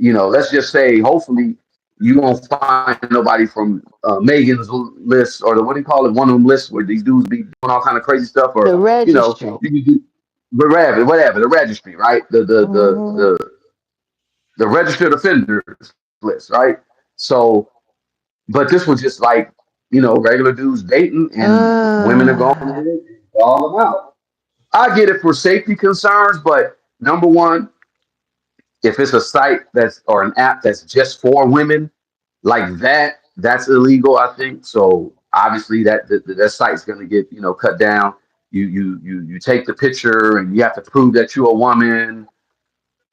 let's just say, hopefully, you won't find nobody from Megan's list or the what do you call it, one of them lists where these dudes be doing all kind of crazy stuff, or The registry. you can do whatever the registry, right? Mm-hmm. The registered offenders list, right? So, but this was just like regular dudes dating, and women are going Ah. in all them out. I get it for safety concerns, but number one, if it's a site that's or an app that's just for women like that, that's illegal. I think so. Obviously, that site's going to get cut down. You take the picture and you have to prove that you're a woman.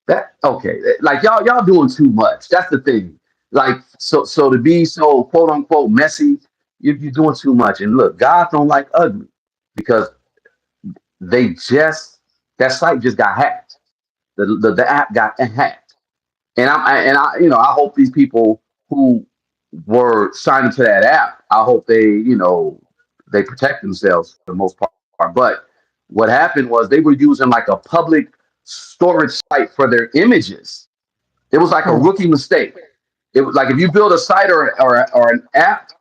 That okay? Like y'all doing too much. That's the thing. Like so to be so quote unquote messy, you're doing too much. And look, God don't like ugly because they just that site just got hacked. The app got hacked, and I hope these people who were signing to that app, I hope they protect themselves for the most part. But what happened was they were using like a public storage site for their images. It was like a Hmm. rookie mistake. It was like if you build a site or an app,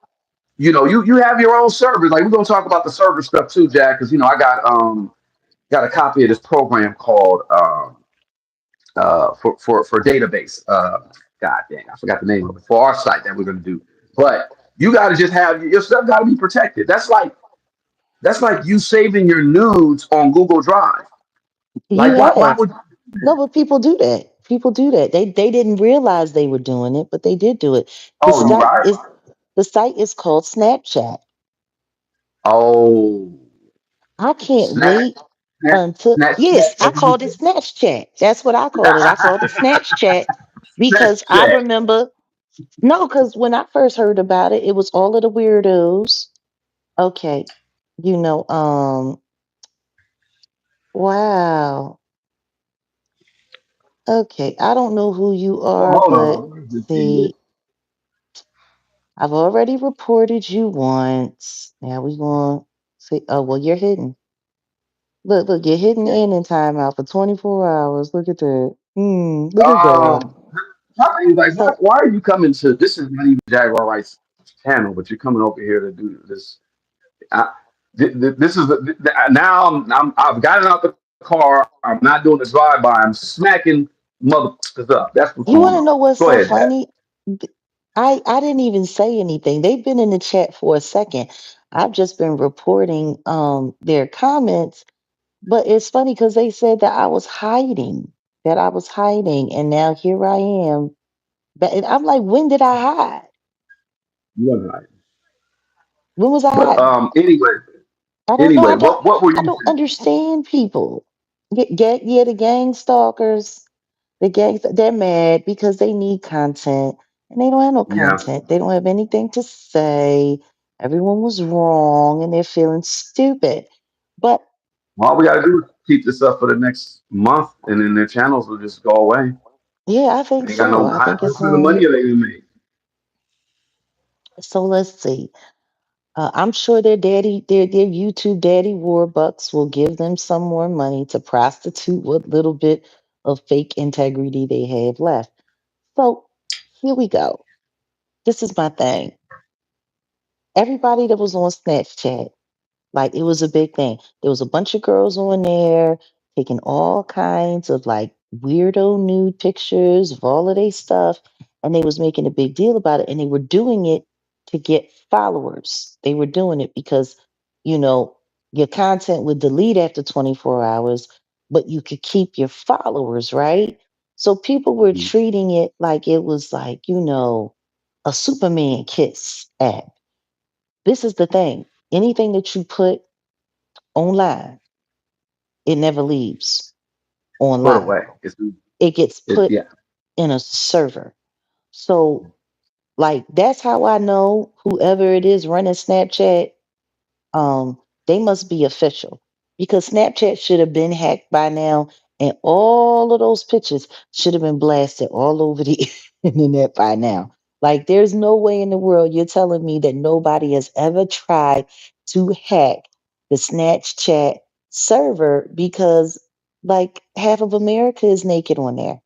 you have your own servers. Like we're gonna talk about the server stuff too, Jack, because I got a copy of this program called for database. God dang, I forgot the name of it for our site that we're gonna do. But you got to just have your stuff got to be protected. That's like you saving your nudes on Google Drive. You Like why have. would No, but people do that. People do that. They didn't realize they were doing it, but they did do it. The oh you site right? is the site is called Snapchat. Oh, I can't snap wait snap until, yes, I Snapchat. called it Snapchat. That's what I called it. I called it Snapchat because I Snapchat. remember, no, because when I first heard about it, it was all of the weirdos. Okay, you know, wow. Okay, I don't know who you Well, are, hold but on. Let me just see this. see, I've already reported you once. Now we going to see. Oh, well, you're hidden. Look, you're hidden and in timeout for 24 hours. Look at that. Look at God. Um, my thing is like, why, So why are you coming to? This is not even Jaguar Wright's channel, but you're coming over here to do this. I, this is now I've gotten out the car. I'm not doing the drive by. I'm smacking motherfuckers up. That's what's you going want on. to know what's Go so ahead, Jack. funny? Th- I didn't even say anything. They've been in the chat for a second. I've just been reporting their comments, but it's funny because they said that I was hiding, and now here I am. But and I'm like, when did I hide? You are right. When was I But hiding? anyway, I don't know. anyway, what were I you don't saying? understand people. Yeah, the gang stalkers, the gangs, they're mad because they need content and they don't have no Yeah. content. They don't have anything to say. Everyone was wrong and they're feeling stupid. But All we gotta do is keep this up for the next month, and then their channels will just go away. yeah, I think They ain't got so. no. I How think what it's kind of money are they gonna make? so let's see. I'm sure their YouTube daddy Warbucks will give them some more money to prostitute what little bit of fake integrity they have left. So here we go. This is my thing. Everybody that was on Snapchat, like it was a big thing. There was a bunch of girls on there taking all kinds of like weirdo nude pictures of all of their stuff, and they was making a big deal about it, and they were doing it to get followers. They were doing it because, you know, your content would delete after 24 hours, but you could keep your followers, right? So people were Mhm. treating it like it was like, a Superman kiss app. This is the thing. Anything that you put online, it never leaves Put online. away. It gets put Yeah. in a server. So, like, that's how I know whoever it is running Snapchat, um, they must be official because Snapchat should have been hacked by now, and all of those pictures should have been blasted all over the internet by now. Like, there's no way in the world you're telling me that nobody has ever tried to hack the Snapchat server because, like, half of America is naked on there.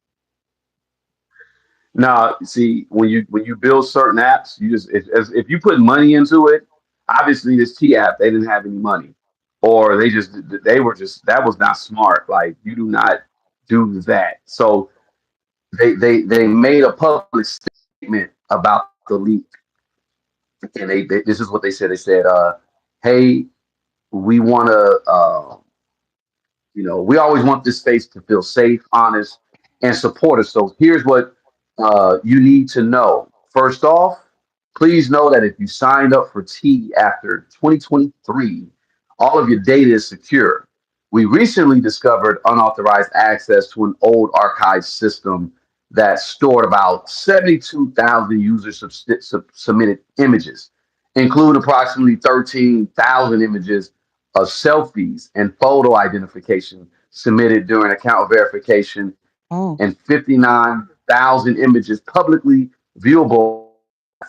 Now, see, when you build certain apps, you just if you put money into it, obviously this T app they didn't have any money, or they were just that was not smart. Like you do not do that. So they made a public statement about the leak, and they this is what they said. They said, "Hey, we want to." We always want this space to feel safe, honest, and supportive. So here's what you need to know. First off, please know that if you signed up for T after 2023, all of your data is secure. We recently discovered unauthorized access to an old archive system that stored about 72,000 user submitted images, including approximately 13,000 images of selfies and photo identification submitted during account verification Mm, and 59,000 images publicly viewable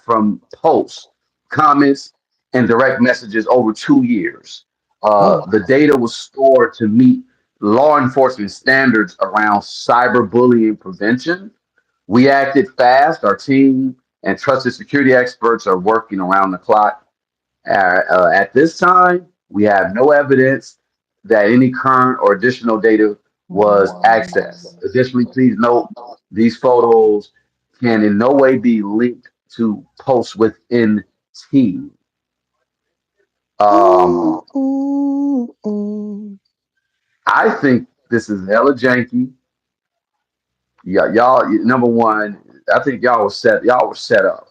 from posts, comments, and direct messages over 2 years. mm, The data was stored to meet law enforcement standards around cyberbullying prevention. We acted fast. Our team and trusted security experts are working around the clock. At this time, we have no evidence that any current or additional data was accessed. Additionally, please note these photos can in no way be linked to posts within team. Um, Ooh, ooh, ooh. I think this is hella janky. Yeah, y'all. Number one, I think y'all was set. Y'all were set up.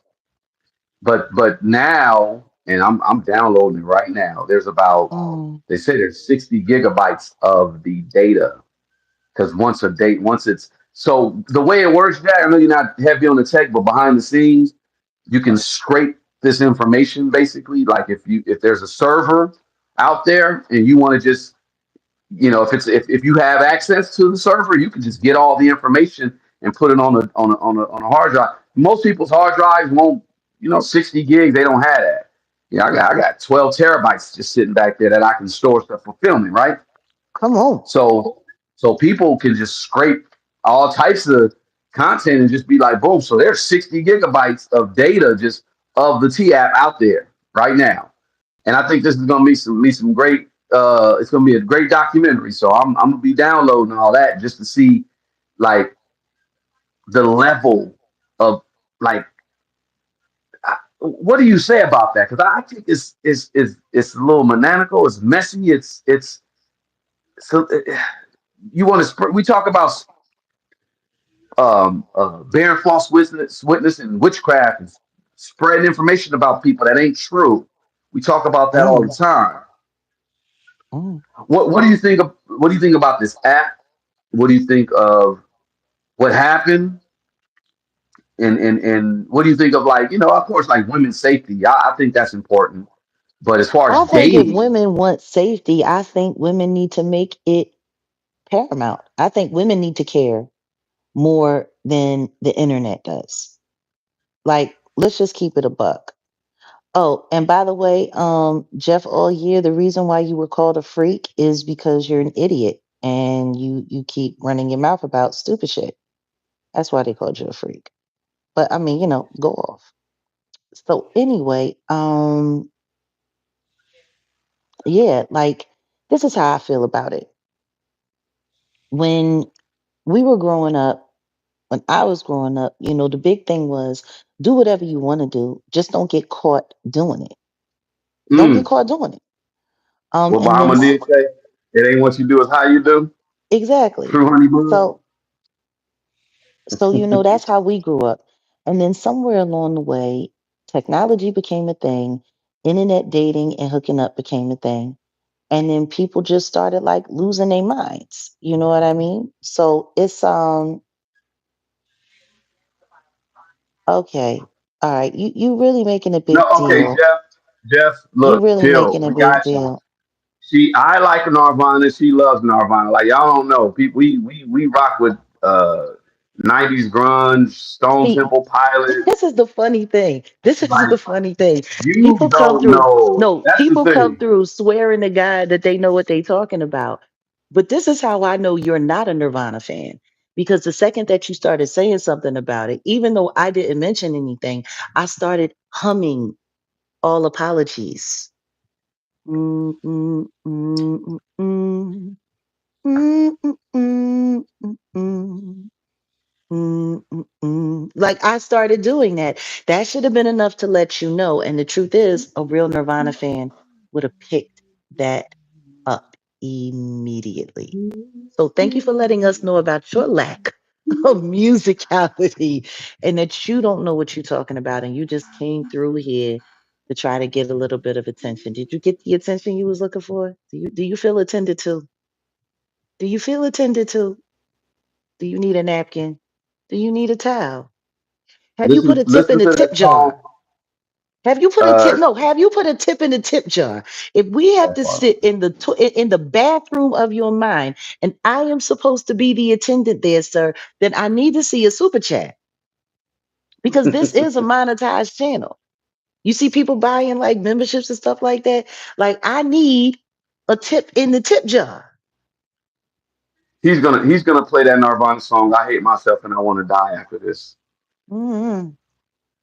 But now, and I'm downloading it right now. There's about, Mm, they say there's 60 gigabytes of the data, because once it's, so the way it works, Jack, I know you're not heavy on the tech, but behind the scenes, you can scrape this information basically. Like if there's a server out there and you want to just, if you have access to the server, you can just get all the information and put it on a hard drive. Most people's hard drives won't, 60 gigs, they don't have that. Yeah, I got 12 terabytes just sitting back there that I can store stuff for filming, right? come on. So people can just scrape all types of content and just be like, boom. So there's 60 gigabytes of data just of the T app out there right now. And I think this is gonna be some great, it's gonna be a great documentary. So I'm gonna be downloading all that just to see like the level of, like, what do you say about that? Because I think it's a little maniacal, it's messy, it's so you want to, we talk about bearing false witness and witchcraft and spreading information about people that ain't true. We talk about that all the Mm, time. mm. What do you think about this app? What do you think of what happened? And what do you think of, like, of course, like women's safety? I think that's important. But as far as I think if dating, women want safety, I think women need to make it paramount. I think women need to care more than the internet does. Like, let's just keep it a buck. Oh, and by the way, Jeff all year, the reason why you were called a freak is because you're an idiot and you keep running your mouth about stupid shit. That's why they called you a freak. But I mean, go off. So anyway, yeah, like this is how I feel about it. When we were growing up, when I was growing up, the big thing was do whatever you want to do. Just don't get caught doing it. Don't get mm, caught doing it. what And then Muhammad did say, it ain't what you do, it's how you do. exactly. True honey bun. So that's how we grew up. And then somewhere along the way, technology became a thing, internet dating and hooking up became a thing. And then people just started like losing their minds. You know what I mean? So it's okay. All right. You really making a No, big okay, deal. Jeff, You look, really chill. making a We big got you. deal. I like Narvana. She loves Narvana. Like, y'all don't know. People, we rock with uh 90s grunge, Stone See, Temple Pilots. this is the funny thing. This is Like, the funny thing. you People come don't through. know. No, That's the people come thing. through swearing to God that they know what they talking about. But this is how I know you're not a Nirvana fan. Because the second that you started saying something about it, even though I didn't mention anything, I started humming all apologies. Mm, mm, mm, mm, mm, mm, mm, mm, mm. Mm, mm, mm. Like I started doing that. That should have been enough to let you know. And the truth is, a real Nirvana fan would have picked that up immediately. So thank you for letting us know about your lack of musicality and that you don't know what you're talking about and you just came through here to try to get a little bit of attention. Did you get the attention you was looking for? Do you feel attended to? Do you feel attended to? Do you need a napkin? Do you need a towel? Have you put a tip in Listen the to tip this song. jar? Have you put a Uh, tip? No, have you put a tip in the tip jar? If we have to sit in the bathroom of your mind, and I am supposed to be the attendant there, sir, then I need to see a super chat because this is a monetized channel. You see people buying like memberships and stuff like that. Like I need a tip in the tip jar. he's gonna play that Nirvana song. I hate myself and I want to die after this. Mm,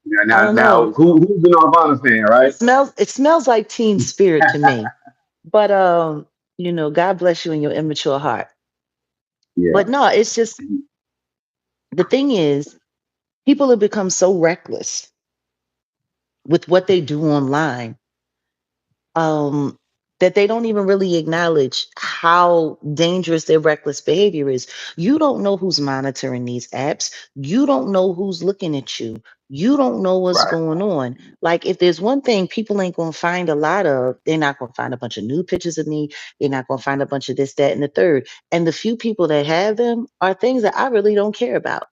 Yeah, I now don't know. who's the Nirvana fan, right? It smells like teen spirit to me. But God bless you in your immature heart. Yeah. But no, it's just the thing is, people have become so reckless with what they do online, um, that they don't even really acknowledge how dangerous their reckless behavior is. You don't know who's monitoring these apps. You don't know who's looking at you. You don't know what's Right. going on. Like, if there's one thing people ain't going to find a lot of, they're not going to find a bunch of nude pictures of me. They're not going to find a bunch of this, that, and the third. And the few people that have them are things that I really don't care about.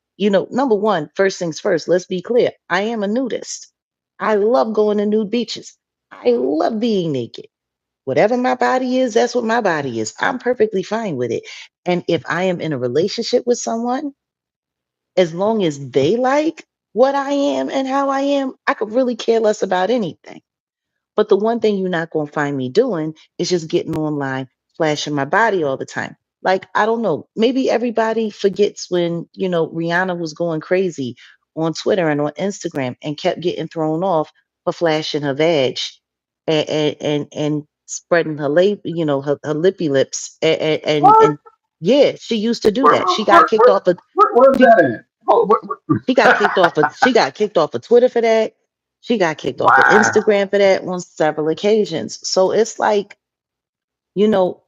Number one, first things first, let's be clear. I am a nudist. I love going to nude beaches. I love being naked. Whatever my body is, that's what my body is. I'm perfectly fine with it. And if I am in a relationship with someone, as long as they like what I am and how I am, I could really care less about anything. But the one thing you're not going to find me doing is just getting online, flashing my body all the time. Like, I don't know, maybe everybody forgets when, Rihanna was going crazy on Twitter and on Instagram and kept getting thrown off for flashing her vag and spreading her her lippy lips. What? And yeah, she used to do Where, that. where, where, where, where's She that at? Oh, she got kicked off of Twitter for that. She got kicked off of wow, Instagram for that on several occasions. So it's like, you know,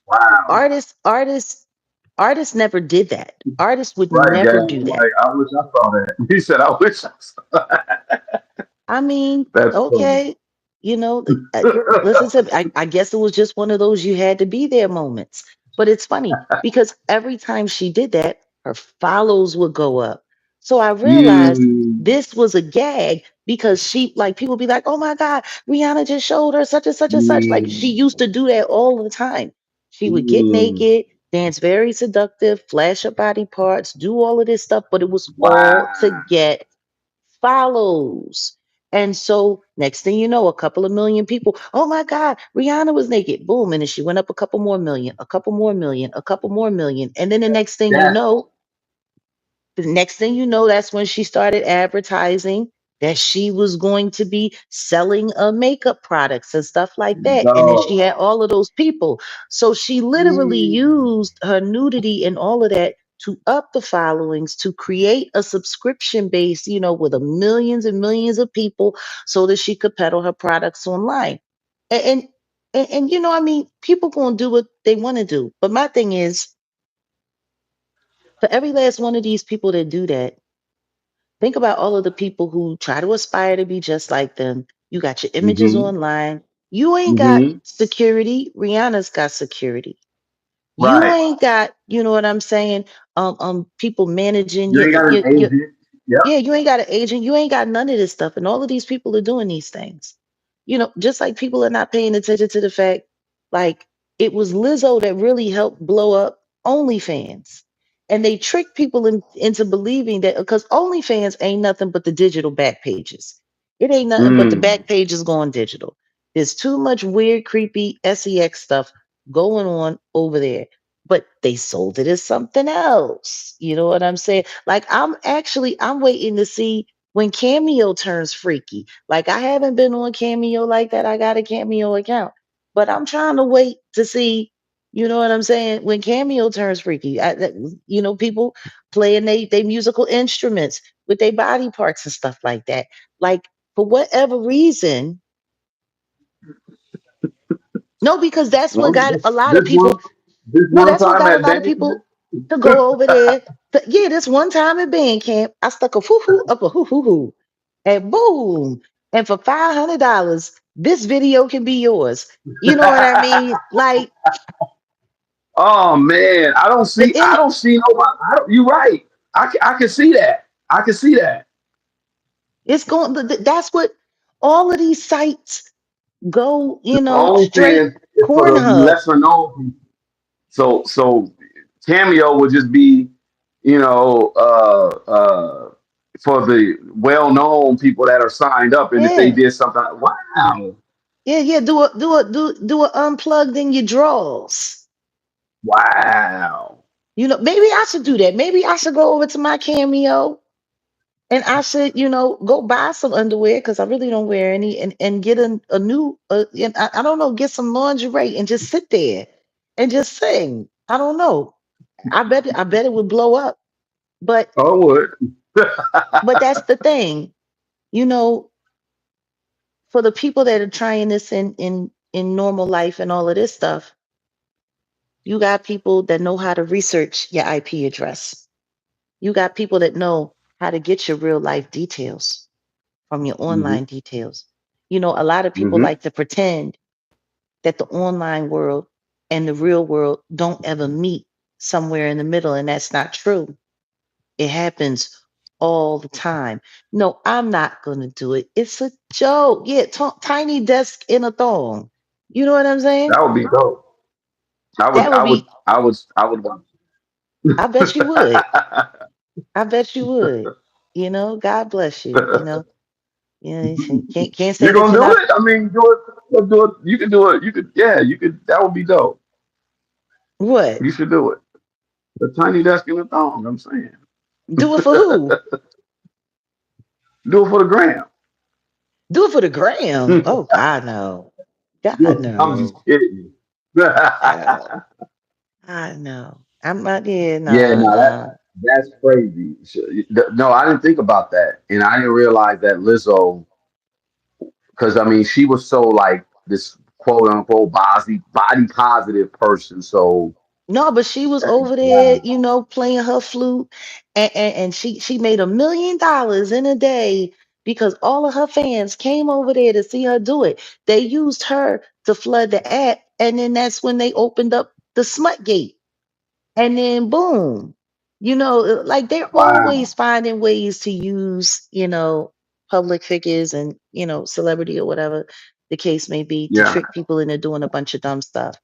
wow. artists, artists, artists never did that. Artists would Right, never Dad. do that. Like, I wish I saw that. He said, I wish I saw. I mean, That's funny. okay, listen to me. I guess it was just one of those you had to be there moments. But it's funny because every time she did that, her follows would go up. So I realized Mm, this was a gag because like, people be like, oh my God, Rihanna just showed her such and such and such. Like, she mm, used to do that all the time. She would get mm. naked, dance very seductive, flash her body parts, do all of this stuff, but it was all to Wow. get follows. And so next thing you know, a couple of million people, oh my God, Rihanna was naked. Boom. And then she went up a couple more million, a couple more million, a couple more million. And then That, the next thing you know, that's when she started advertising that she was going to be selling makeup products and stuff like that. And then she dog. had all of those people. So she literally Mm, used her nudity and all of that to up the followings, to create a subscription base, with a millions and millions of people so that she could peddle her products online. And, I mean, people going to do what they want to do. But my thing is, for every last one of these people that do that, think about all of the people who try to aspire to be just like them. You got your images mm-hmm, online. You ain't got mm-hmm. security. Rihanna's got security. You Right. ain't got, you know what I'm saying? People managing You ain't got an your agent. Yep. yeah, you ain't got an agent. You ain't got none of this stuff. And all of these people are doing these things. Just like people are not paying attention to the fact, like, it was Lizzo that really helped blow up OnlyFans. And they tricked people into believing that because OnlyFans ain't nothing but the digital back pages. It ain't nothing but the Mm. back pages going digital. There's too much weird, creepy sex stuff going on over there. But they sold it as something else. You know what I'm saying? Like, I'm waiting to see when Cameo turns freaky. Like, I haven't been on Cameo like that. I got a Cameo account. But I'm trying to wait to see, you know what I'm saying, when Cameo turns freaky. People playing they musical instruments with their body parts and stuff like that. Like, for whatever reason, no, because that's what Well, got a lot of this one, people. this No, one that's what time got a at lot of Bandcamp. people to go over there. Yeah, this one time at band camp, I stuck a hoo hoo up a hoo hoo hoo, and boom, and for $500, this video can be yours. You know what I mean? Like, Oh man, I don't the see. I in don't see nobody. You're right. I can see that. I can see that. it's going. That's what all of these sites go. Straight OnlyFans is for the Cornhub. lesser known people. So Cameo would just be, you know, for the well known people that are signed up, and if they Yeah, did something, wow, yeah, yeah. Do a unplugged in your drawers. wow. Maybe I should do that. Maybe I should go over to my Cameo and I should, go buy some underwear because I really don't wear any, and get a new, and I don't know, get some lingerie and just sit there and just sing. I don't know. I bet it would blow up. But Oh, it would. that's the thing, you know, for the people that are trying this in normal life and all of this stuff, you got people that know how to research your IP address. You got people that know how to get your real life details from your Hmm. online details. A lot of people Hmm. like to pretend that the online world and the real world don't ever meet somewhere in the middle, and that's not true. It happens all the time. No, I'm not going to do it. It's a joke. Yeah, tiny desk in a thong. You know what I'm saying? That would be dope. I would, That would I would, be, I would want. I bet you would. I bet you would. God bless you. You can't say You're that gonna you're do not. it? I mean, do it. Do it. You can do it. You could. Yeah, you could. That would be dope. What? You should do it. The tiny desk in the thong. I'm saying, Do it for who? do it for the gram. Do it for the gram. Oh, God, no. God, I'm just no. kidding you. God, God, no. I'm not here. Yeah, No, no, no. that's crazy. No, I didn't think about that, and I didn't realize that Lizzo, because I mean, she was so like this quote unquote body positive person. So No, but she was over there, wow, playing her flute, and she made $1 million in a day because all of her fans came over there to see her do it. They used her to flood the app, and then that's when they opened up the smut gate. And then boom, like they're wow, always finding ways to use, public figures and, celebrity or whatever the case may be to yeah, trick people into doing a bunch of dumb stuff.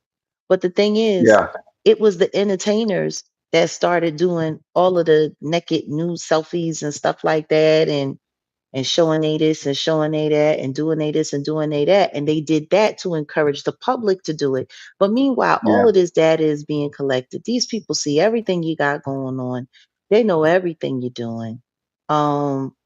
But the thing is, yeah. it was the entertainers that started doing all of the naked nude selfies and stuff like that, and showing they this and showing they that and doing they this and doing they that. And they did that to encourage the public to do it. But meanwhile, all Yeah. of this data is being collected. These people see everything you got going on. They know everything you're doing. Um,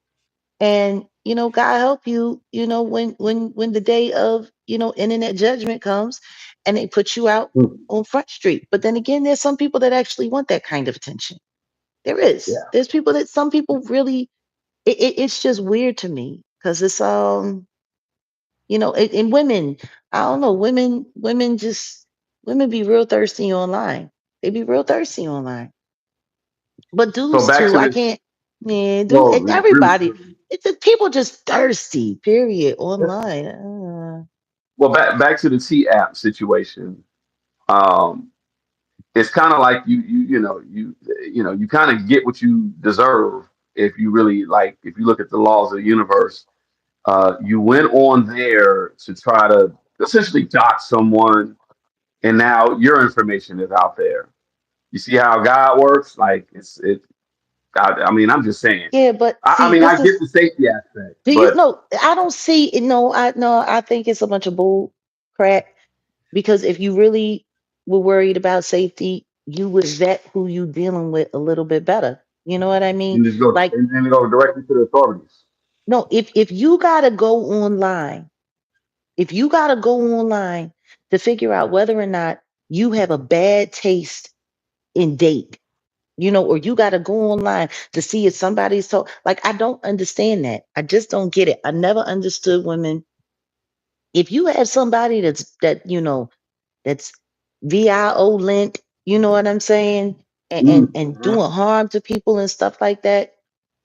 and God help you, when the day of, internet judgment comes and they put you out Mm. on Front Street. But then again, there's some people that actually want that kind of attention. There is. Yeah. There's people that some people really it's just weird to me because it's and women, I don't know, women be real thirsty online. They be real thirsty online. But So dudes back too, to I the can't. Man, well, everybody. It's just, people just thirsty. Period. Online. back to the T app situation. Um, it's kind of like you kind of get what you deserve if you really like if you look at the laws of the universe. You went on there to try to essentially dox someone, and now your information is out there. You see how God works? Like it. I mean, I'm just saying. Yeah, but I see, mean, I this get is. the safety aspect, Do you but know? I don't see it. No, I think it's a bunch of bull crap. Because if you really were worried about safety, you would vet who you dealing with a little bit better. You know what I mean? you just go Like, and then go directly to the authorities. no, if you gotta go online, if you gotta go online to figure out whether or not you have a bad taste in date, or you gotta go online to see if somebody's so like I don't understand that. I just don't get it. I never understood women. If you have somebody that's VIO link, you know what I'm saying? And Mhm. doing harm to people and stuff like that.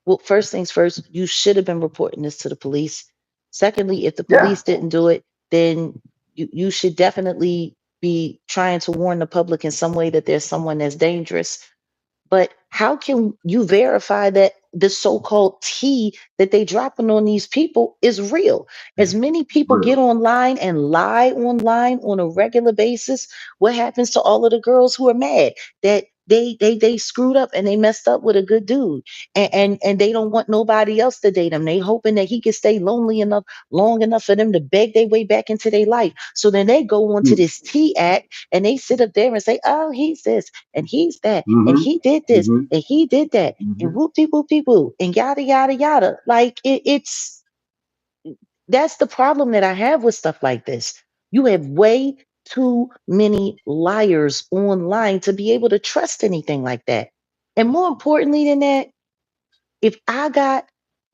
Well, first things first, you should have been reporting this to the police. Secondly, if the Yeah. police didn't do it, then you should definitely be trying to warn the public in some way that there's someone that's dangerous. But how can you verify that the so-called tea that they dropping on these people is real? As many people get Real. online and lie online on a regular basis, what happens to all of the girls who are mad that they screwed up and they messed up with a good dude, and they don't want nobody else to date him. They hoping that he can stay lonely enough long enough for them to beg their way back into their life. So then they go on to Mm. this T act and they sit up there and say, oh, he's this and he's that and Mm-hmm. he did this Mm-hmm. and he did that and Mm-hmm. whoopty whoopty whoop and yada yada yada. Like it's that's the problem that I have with stuff like this. You have way too many liars online to be able to trust anything like that. And more importantly than that, if I got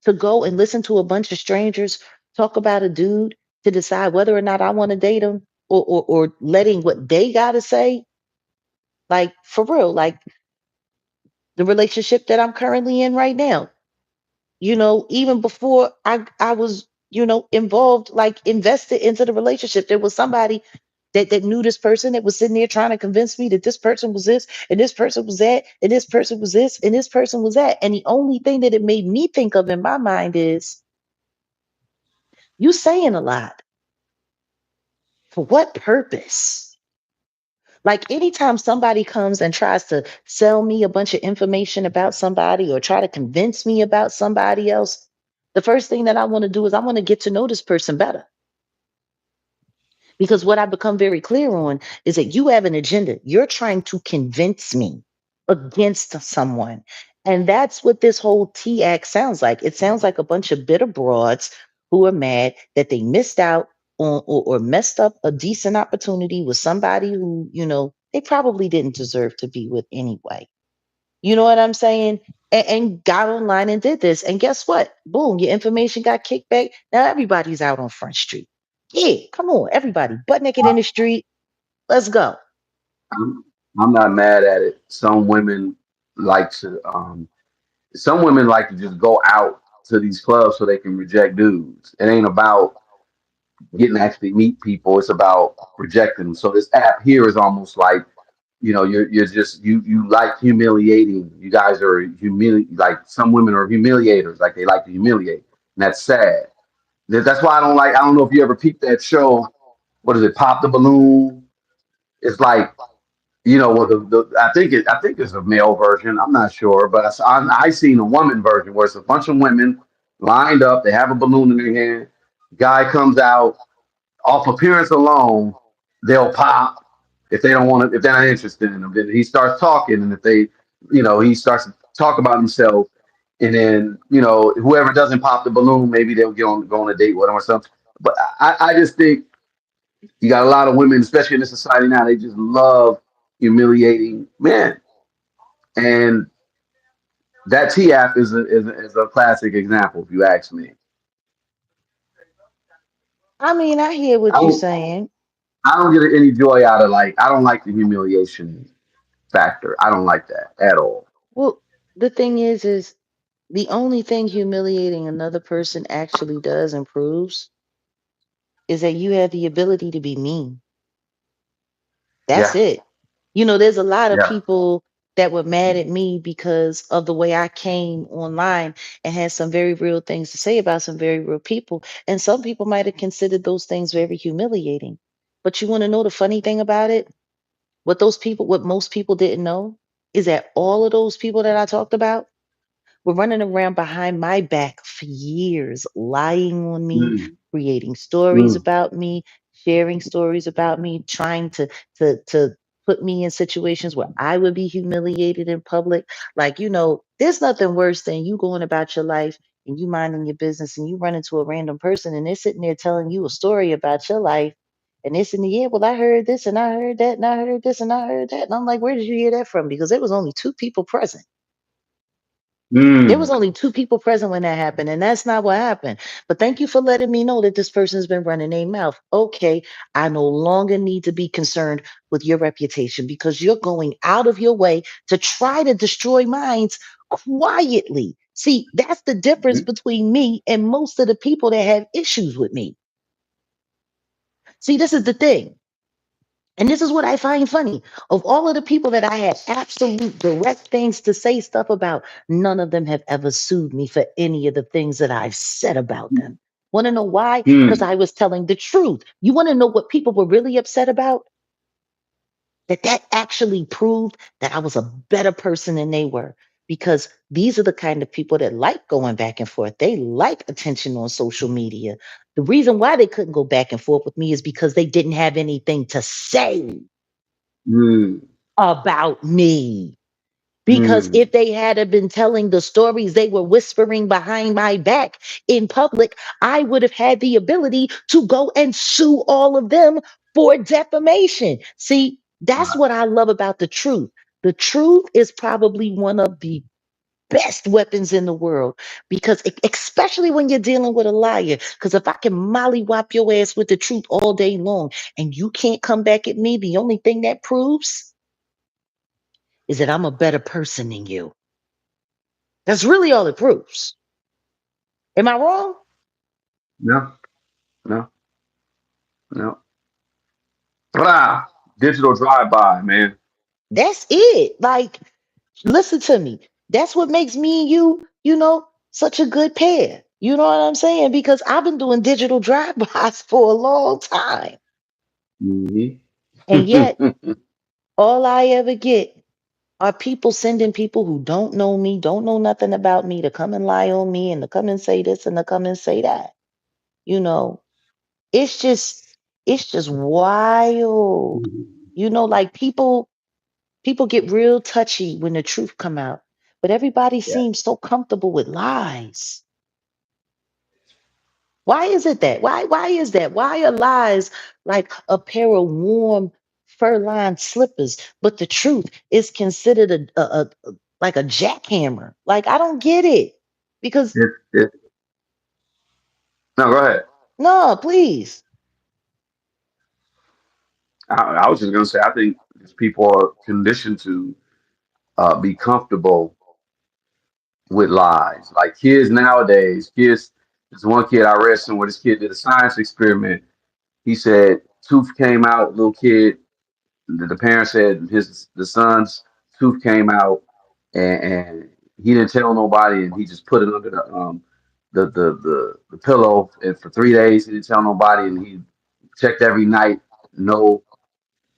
to go and listen to a bunch of strangers talk about a dude to decide whether or not I want to date him, or letting what they got to say, like for real, like the relationship that I'm currently in right now, even before I was, involved, like invested into the relationship, there was somebody that knew this person that was sitting there trying to convince me that this person was this and this person was that and this person was this and this person was that. And the only thing that it made me think of in my mind is, you saying a lot. For what purpose? Like anytime somebody comes and tries to sell me a bunch of information about somebody or try to convince me about somebody else, the first thing that I want to do is I want to get to know this person better. Because what I've become very clear on is that you have an agenda. You're trying to convince me against someone. And that's what this whole T Act sounds like. It sounds like a bunch of bitter broads who are mad that they missed out on, or messed up a decent opportunity with somebody who, they probably didn't deserve to be with anyway. You know what I'm saying? And got online and did this. And guess what? Boom, your information got kicked back. Now everybody's out on Front Street. Yeah, come on, everybody, butt naked in the street. Let's go. I'm, I'm not mad at it. Like to some women like to just go out to these clubs so they can reject dudes. It ain't about getting to actually meet people. It's about rejecting them. So this app here is almost like, you're just you like humiliating. You guys are like some women are humiliators. Like they like to humiliate, and that's sad. That's why I don't like. I don't know if you ever peeped that show. What is it? Pop the balloon. It's like, what I think it's a male version. I'm not sure, but I seen a woman version where it's a bunch of women lined up. They have a balloon in their hand. Guy comes out, off appearance alone, they'll pop if they don't want to, if they're not interested in them. Then he starts talking, and if they, he starts to talk about himself, and then whoever doesn't pop the balloon, maybe they'll go on a date with him or something. But I just think you got a lot of women, especially in this society now, they just love humiliating men, and that T app is a classic example, if you ask me. I mean, I hear I what you're don't, saying. I don't get any joy out of like I don't like the humiliation factor. I don't like that at all. Well, the thing is the only thing humiliating another person actually does and proves is that you have the ability to be mean. That's Yeah, it. There's a lot of yeah. people that were mad at me because of the way I came online and had some very real things to say about some very real people. And some people might have considered those things very humiliating. But you want to know the funny thing about it? What most people didn't know is that all of those people that I talked about were running around behind my back for years, lying on me, Mm, creating stories mm, about me, sharing stories about me, trying to put me in situations where I would be humiliated in public. Like, there's nothing worse than you going about your life and you minding your business and you run into a random person and they're sitting there telling you a story about your life. And it's in the yeah, well, I heard this and I heard that and I heard this and I heard that. And I'm like, where did you hear that from? Because there was only two people present. There was mm, only two people present when that happened, and that's not what happened. But thank you for letting me know that this person's been running their mouth. Okay, I no longer need to be concerned with your reputation because you're going out of your way to try to destroy minds quietly. See, that's the difference mm, between me and most of the people that have issues with me. See, this is the thing. And this is what I find funny. Of all of the people that I had absolute direct things to say stuff about, none of them have ever sued me for any of the things that I've said about them. Want to know why? Because mm. I was telling the truth. You want to know what people were really upset about? That actually proved that I was a better person than they were. Because these are the kind of people that like going back and forth. They like attention on social media. The reason why they couldn't go back and forth with me is because they didn't have anything to say Mm, about me. Because mm. if they had have been telling the stories they were whispering behind my back in public, I would have had the ability to go and sue all of them for defamation. See, that's what I love about the truth. The truth is probably one of the best weapons in the world because especially when you're dealing with a liar, because if I can mollywop your ass with the truth all day long and you can't come back at me, the only thing that proves is that I'm a better person than you. That's really all it proves. Am I wrong? No, no, no. Ah, digital drive-by, man. That's it. Like, listen to me. That's what makes me and you, such a good pair. You know what I'm saying? Because I've been doing digital drive-bys for a long time. Hmm. And yet, all I ever get are people sending people who don't know me, don't know nothing about me to come and lie on me and to come and say this and to come and say that. You know, it's just it's just wild. Like people get real touchy when the truth come out, but everybody Yeah, seems so comfortable with lies. Why is it that? Why is that? Why are lies like a pair of warm fur-lined slippers, but the truth is considered like a jackhammer? Like I don't get it. Because it, no, go ahead. no, please. I was just gonna say, I think these people are conditioned to be comfortable with lies. Like kids nowadays, there's one kid I read somewhere. This kid did a science experiment. He said tooth came out, little kid. The parents said the son's tooth came out, and he didn't tell nobody, and he just put it under the pillow, and for 3 days he didn't tell nobody, and he checked every night, no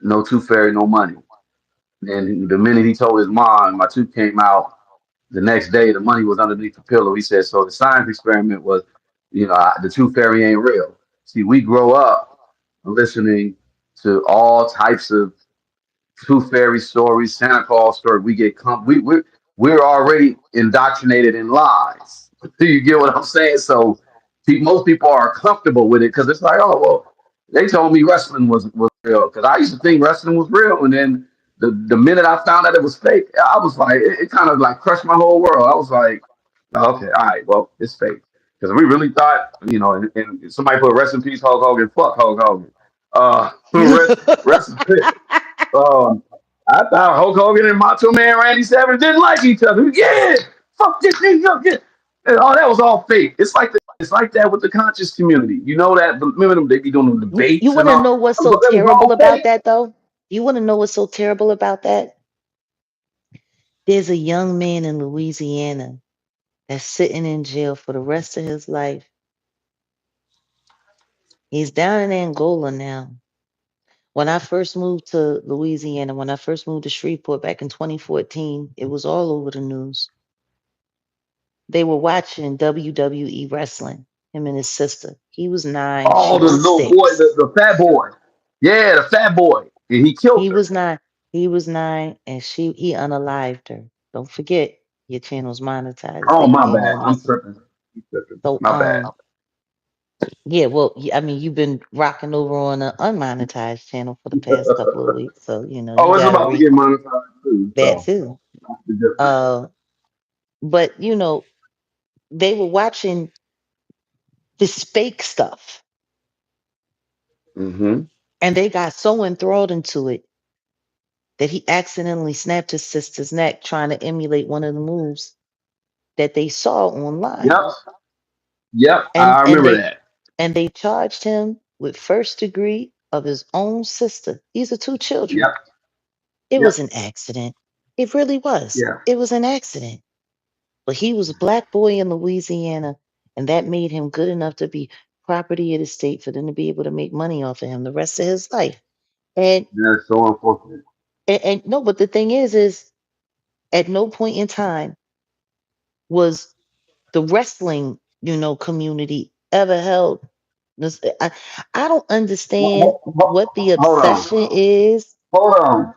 no tooth fairy, no money. And the minute he told his mom, my tooth came out, the next day the money was underneath the pillow. He said, so the science experiment was, the tooth fairy ain't real. See, we grow up listening to all types of tooth fairy stories, Santa Claus stories. We get we're already indoctrinated in lies. Do you get what I'm saying? So most people are comfortable with it because it's like, oh well, they told me wrestling was real because I used to think wrestling was real, and then the minute I found out it was fake, I was like, it kind of like crushed my whole world. I was like, oh, okay, all right, well, it's fake because we really thought, and somebody put rest in peace Hulk Hogan, fuck Hulk Hogan, rest in peace. Um, I thought Hulk Hogan and Macho Man Randy Savage didn't like each other. Yeah, fuck this nigga. Yeah. And all that was all fake. It's like that with the conscious community. You know that? Remember them? They be doing the You debates want and to all. know what's so That was terrible all about fake. that though? You want to know what's so terrible about that? There's a young man in Louisiana that's sitting in jail for the rest of his life. He's down in Angola now. When I first moved to Louisiana, when I first moved to Shreveport back in 2014, it was all over the news. They were watching WWE wrestling, him and his sister. He was 9, she Oh, the was little boy, 6. the fat boy. Yeah, the fat boy. And he killed He her. was 9, he was 9, and he unalived her. Don't forget, your channel's monetized, so Oh, you my may bad. want to I'm listen. tripping. I'm tripping. So, My bad. yeah, well, I mean, you've been rocking over on an unmonetized channel for the past couple of weeks, so you Oh, it's got to about to read get monetized too. that So too. that's the difference. Uh, but they were watching this fake stuff, Hmm. and they got so enthralled into it that he accidentally snapped his sister's neck trying to emulate one of the moves that they saw online, Yep. Yep. and I and remember they that. and they charged him with first degree of his own sister. These are two children. Yep. It was Yep. an accident. It really was. Yeah. It was an accident. But he was a black boy in Louisiana, and that made him good enough to be property of the state for them to be able to make money off of him the rest of his life. And That's so unfortunate. And no, but the thing is at no point in time was the wrestling, community ever held this. I don't understand what the Hold on, obsession is. hold on,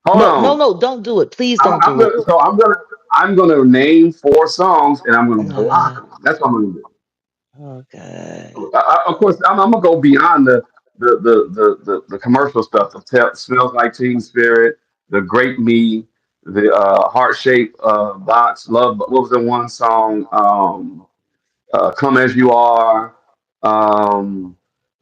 hold No, no, on. no, don't do it. Please I'm, don't I'm do it. gonna, so I'm gonna name 4 songs and I'm gonna No, no, block no. them. That's what I'm gonna do. Oh God. Of course, I'm gonna go beyond the commercial stuff. The smells like Teen Spirit, the Great Me, the heart shaped box. Love. What was the one song? Come as You Are. Um,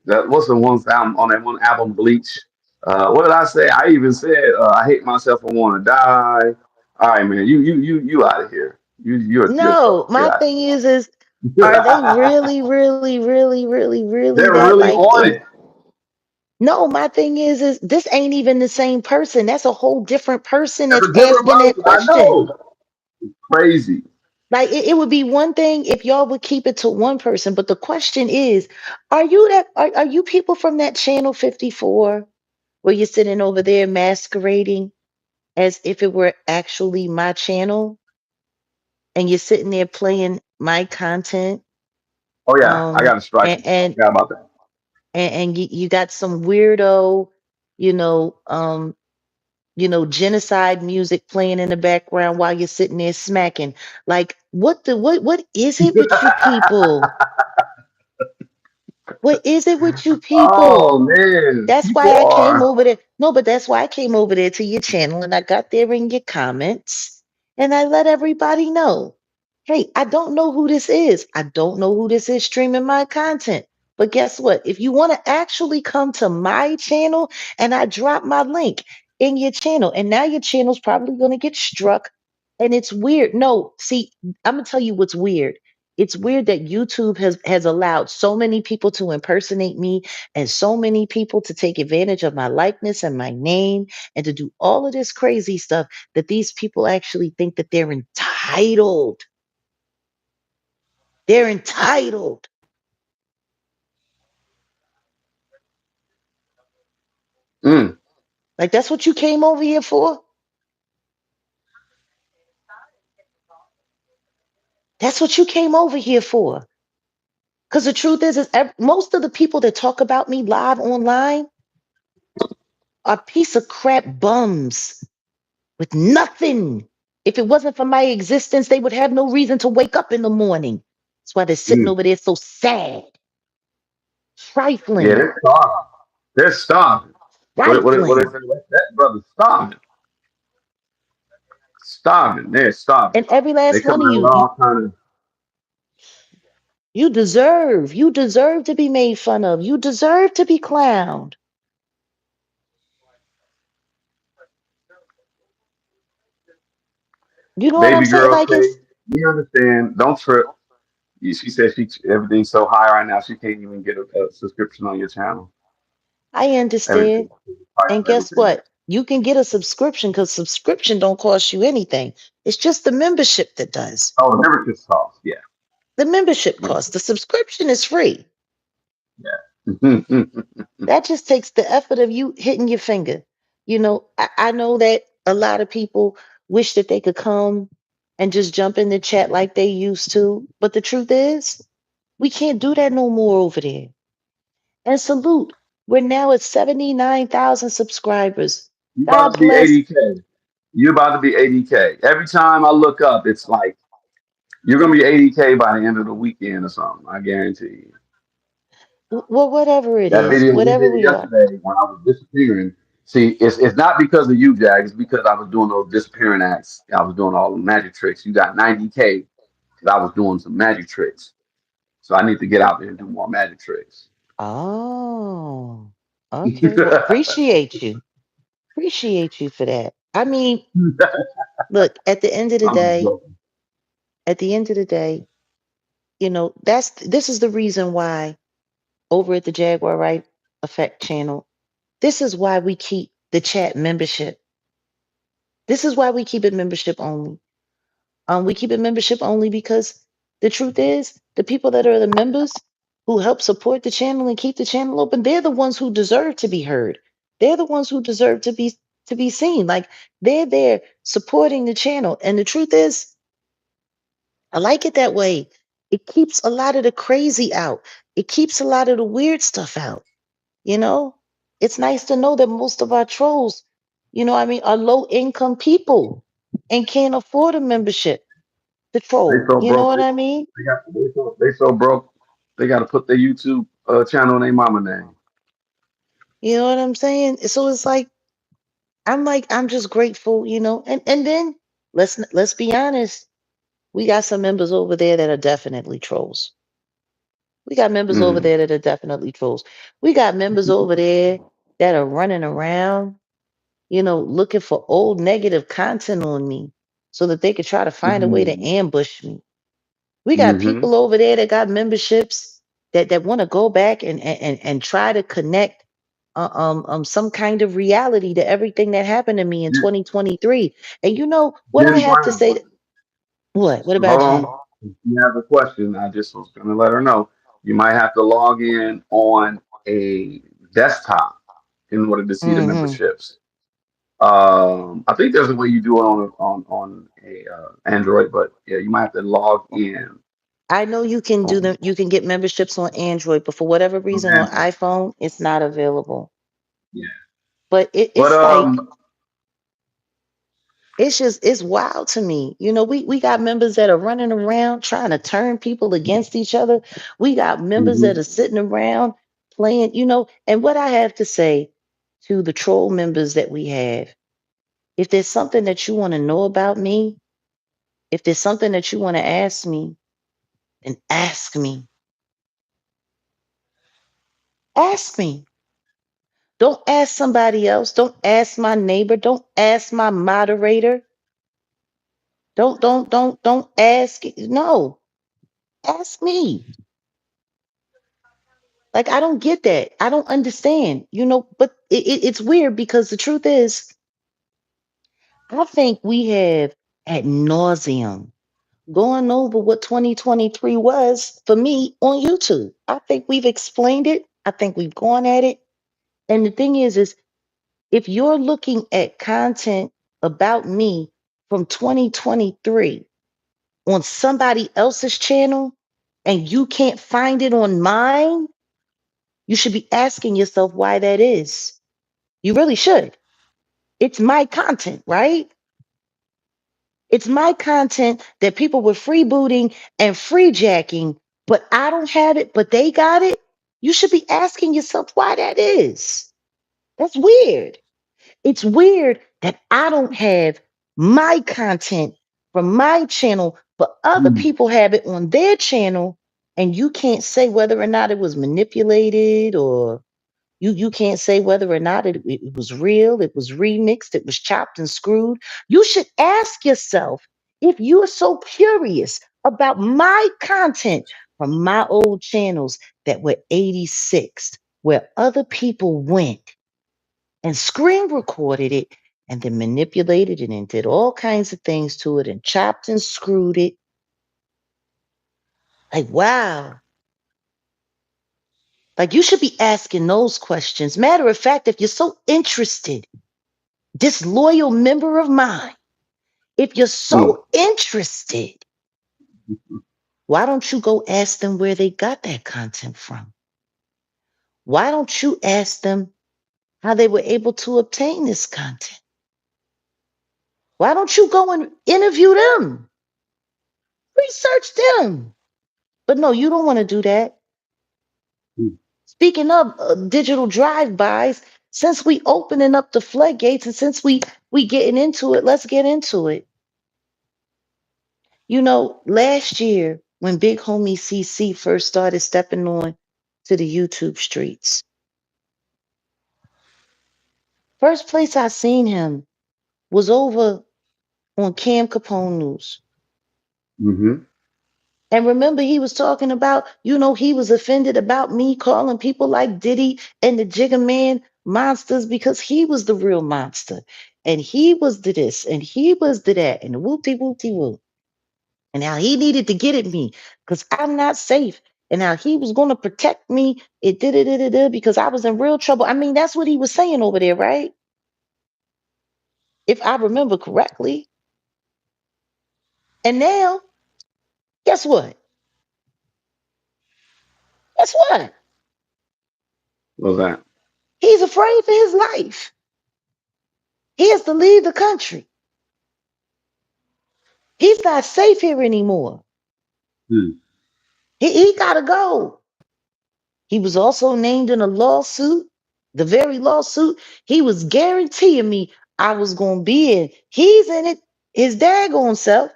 that what's the one album on that one album Bleach? What did I say? I even said I hate myself and want to die. All right, man, you out of here. You're No, trouble. Get my out thing is, of are they here. really, really, really, really, really They're that really like on in? it. No, my thing is this ain't even the same person. That's a whole different person That's that's a different asking that person. I question. know. Crazy. Like it would be one thing if y'all would keep it to one person, but the question is, are you that are you people from that channel 54 where you're sitting over there masquerading as if it were actually my channel and you're sitting there playing my content Oh yeah, I got to strike and you. and Forgot about that. and you got some weirdo, you know, um, genocide music playing in the background while you're sitting there smacking. Like, what is it with you people? What is it with you Oh people? man, That's why people I came are. over there. No, but that's why I came over there to your channel and I got there in your comments and I let everybody know. Hey, I don't know who this is. I don't know who this is streaming my content. But guess what? If you want to actually come to my channel and I drop my link in your channel, and now your channel's probably going to get struck. And it's weird. No, see, I'm going to tell you what's weird. It's weird that YouTube has allowed so many people to impersonate me and so many people to take advantage of my likeness and my name and to do all of this crazy stuff that these people actually think that they're entitled. They're entitled. Mm. Like that's what you came over here for? That's what you came over here for. Because the truth is most of the people that talk about me live online are piece of crap bums with nothing. If it wasn't for my existence, they would have no reason to wake up in the morning. That's why they're sitting Mm. over there so sad, Yeah, trifling, they're starving. They're starving. What they trifling. say? That brother's starving. Starving. They're starving. And every They last come one of out you, with all kind of. you deserve to be made fun of. You deserve to be clowned. You know what I'm Baby saying? girl Like say, it's, "You understand? Don't trip." She said she everything's so high right now she can't even get a subscription on your channel. I understand. Everything, price And of guess everything. what? You can get a subscription because subscription don't cost you anything. It's just the membership that does. Oh, never just sauce. Yeah. The membership cost. The subscription is free. Yeah. That just takes the effort of you hitting your finger. I know that a lot of people wish that they could come and just jump in the chat like they used to. But the truth is, we can't do that no more over there. And salute. We're now at 79,000 subscribers. You about God to be bless. 80K. You about to be 80K. Every time I look up, it's like you're gonna be 80K by the end of the weekend or something. I guarantee you. Well, whatever it That is, video we whatever did we are. yesterday when I was disappearing. See, it's not because of you, Jag. It's because I was doing those disappearing acts. I was doing all the magic tricks. You got 90K because I was doing some magic tricks. So I need to get out there and do more magic tricks. Oh, okay. Well, appreciate you. Appreciate you for that. I mean, look, at the end of the I'm just day, joking. at the end of the day, this is the reason why over at the Jaguar Right Effect channel, this is why we keep the chat membership. This is why we keep it membership only. We keep it membership only because the truth is the people that are the members who help support the channel and keep the channel open, they're the ones who deserve to be heard. They're the ones who deserve to be. to be seen. Like they're there supporting the channel. And the truth is, I like it that way. It keeps a lot of the crazy out. It keeps a lot of the weird stuff out. You know, it's nice to know that most of our trolls, I mean, are low income people and can't afford a membership to They troll. so You know broke. what I mean? They so broke. They got to put their YouTube channel in their mama name. You know what I'm saying? So it's like, I'm just grateful, and then let's be honest. We got some members over there that are definitely trolls. We got members over Mm. there that are definitely trolls. We got members over there that are running around, looking for old negative content on me so that they could try to find a way to Mm. ambush me. We got Mm-hmm. people over there that got memberships that want to go back and try to connect some kind of reality to everything that happened to me in 2023. And you know what I Jen have to Brown. say? What? What about Hold Jen? on. You have a question. I just was going to let her know. You might have to log in on a desktop in order to see the Hmm. memberships. I think there's a way you do it on a Android, but yeah, you might have to log in I know you can do on, them. You can get memberships on Android, but for whatever on reason on Android. iPhone, it's not available. Yeah, But but it's like it's wild to me. We got members that are running around trying to turn people against each other. We got members that mhm. are sitting around playing, and what I have to say to the troll members that we have, if there's something that you want to know about me, if there's something that you want to ask me, then ask me. Ask me. Don't ask somebody else. Don't ask my neighbor. Don't ask my moderator. Don't ask. No, ask me. Like, I don't get that. I don't understand, but it's weird because the truth is, I think we have ad nauseum going over what 2023 was for me on YouTube. I think we've explained it. I think we've gone at it. And the thing is if you're looking at content about me from 2023 on somebody else's channel and you can't find it on mine, you should be asking yourself why that is. You really should. It's my content, right? It's my content that people were freebooting and freejacking, but I don't have it, but they got it. You should be asking yourself why that is. That's weird. It's weird that I don't have my content from my channel, but other Mm. people have it on their channel, and you can't say whether or not it was manipulated or you can't say whether or not it was real, it was remixed, it was chopped and screwed. You should ask yourself if you're so curious about my content from my old channels that were 86, where other people went and screen recorded it and then manipulated it and did all kinds of things to it and chopped and screwed it. Like, wow. Like, you should be asking those questions. Matter of fact, if you're so interested, disloyal member of mine, if you're Mm. so interested, why don't you go ask them where they got that content from? Why don't you ask them how they were able to obtain this content? Why don't you go and interview them? Research them. But no, you don't want to do that. Mm. Speaking of digital drive-bys, since we opening up the floodgates and since we getting into it, let's get into it. Last year when Big Homie CC first started stepping on to the YouTube streets, first place I seen him was over on Cam Capone News. Mm-hmm. And remember, he was talking about, he was offended about me calling people like Diddy and the Jigga Man monsters because he was the real monster. And he was the this and he was the that and the whoopty whoopty whoop. And how he needed to get at me because I'm not safe. And how he was going to protect me. It did it because I was in real trouble. I mean, that's what he was saying over there, right? if I remember correctly. And now, guess what? Guess what? What's that? He's afraid for his life. He has to leave the country. He's not safe here anymore. Hmm. He got to go. He was also named in a lawsuit, the very lawsuit he was guaranteeing me I was going to be in. He's in it, his daggone self.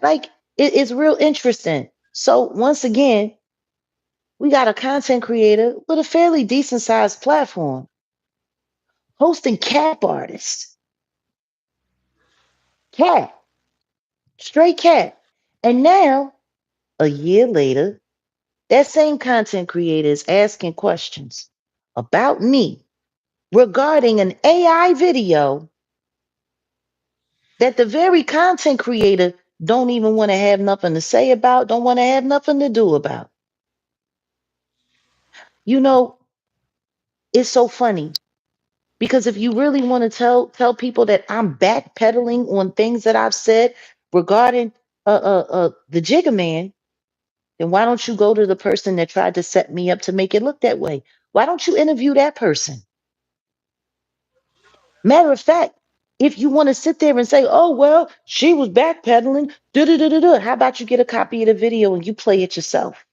Like, it's real interesting. So, once again, we got a content creator with a fairly decent sized platform hosting cap artists. Cat, straight cat. And now, a year later, that same content creator is asking questions about me regarding an AI video that the very content creator don't even want to have nothing to say about, don't want to have nothing to do about. You know, it's so funny because if you really want to tell people that I'm backpedaling on things that I've said regarding the Jigga Man, then why don't you go to the person that tried to set me up to make it look that way? Why don't you interview that person? Matter of fact, if you want to sit there and say, oh, well, she was backpedaling, da da da da da, how about you get a copy of the video and you play it yourself?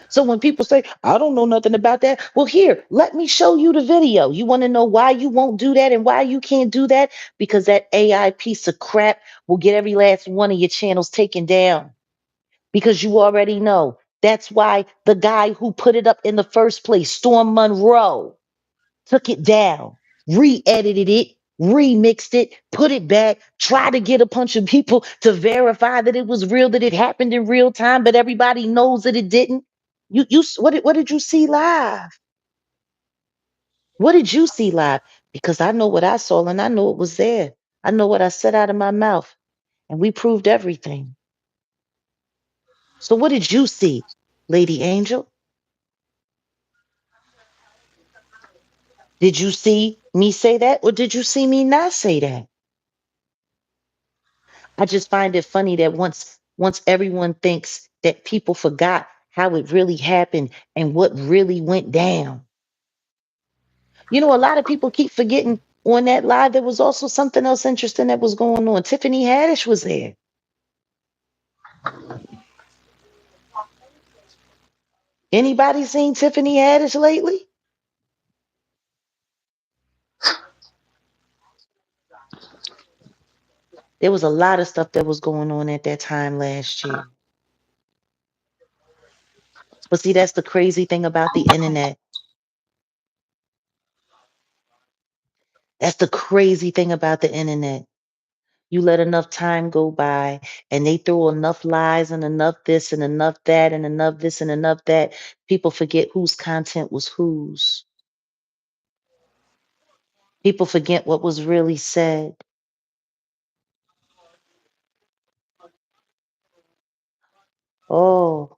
So when people say, I don't know nothing about that, well, here, let me show you the video. You want to know why you won't do that and why you can't do that? Because that AI piece of crap will get every last one of your channels taken down because you already know. That's why the guy who put it up in the first place, Storm Monroe, took it down, re-edited it, remixed it, put it back, tried to get a bunch of people to verify that it was real, that it happened in real time, but everybody knows that it didn't. What did you see live? What did you see live? Because I know what I saw and I know it was there. I know what I said out of my mouth, and we proved everything. So what did you see, Lady Angel? Did you see me say that, or did you see me not say that? I just find it funny that once everyone thinks that people forgot how it really happened and what really went down. You know, a lot of people keep forgetting on that live there was also something else interesting that was going on. Tiffany Haddish was there. Anybody seen Tiffany Haddish lately? There was a lot of stuff that was going on at that time last year. But see, that's the crazy thing about the internet. That's the crazy thing about the internet. You let enough time go by and they throw enough lies and enough this and enough that and enough this and enough that, people forget whose content was whose. People forget what was really said. Oh,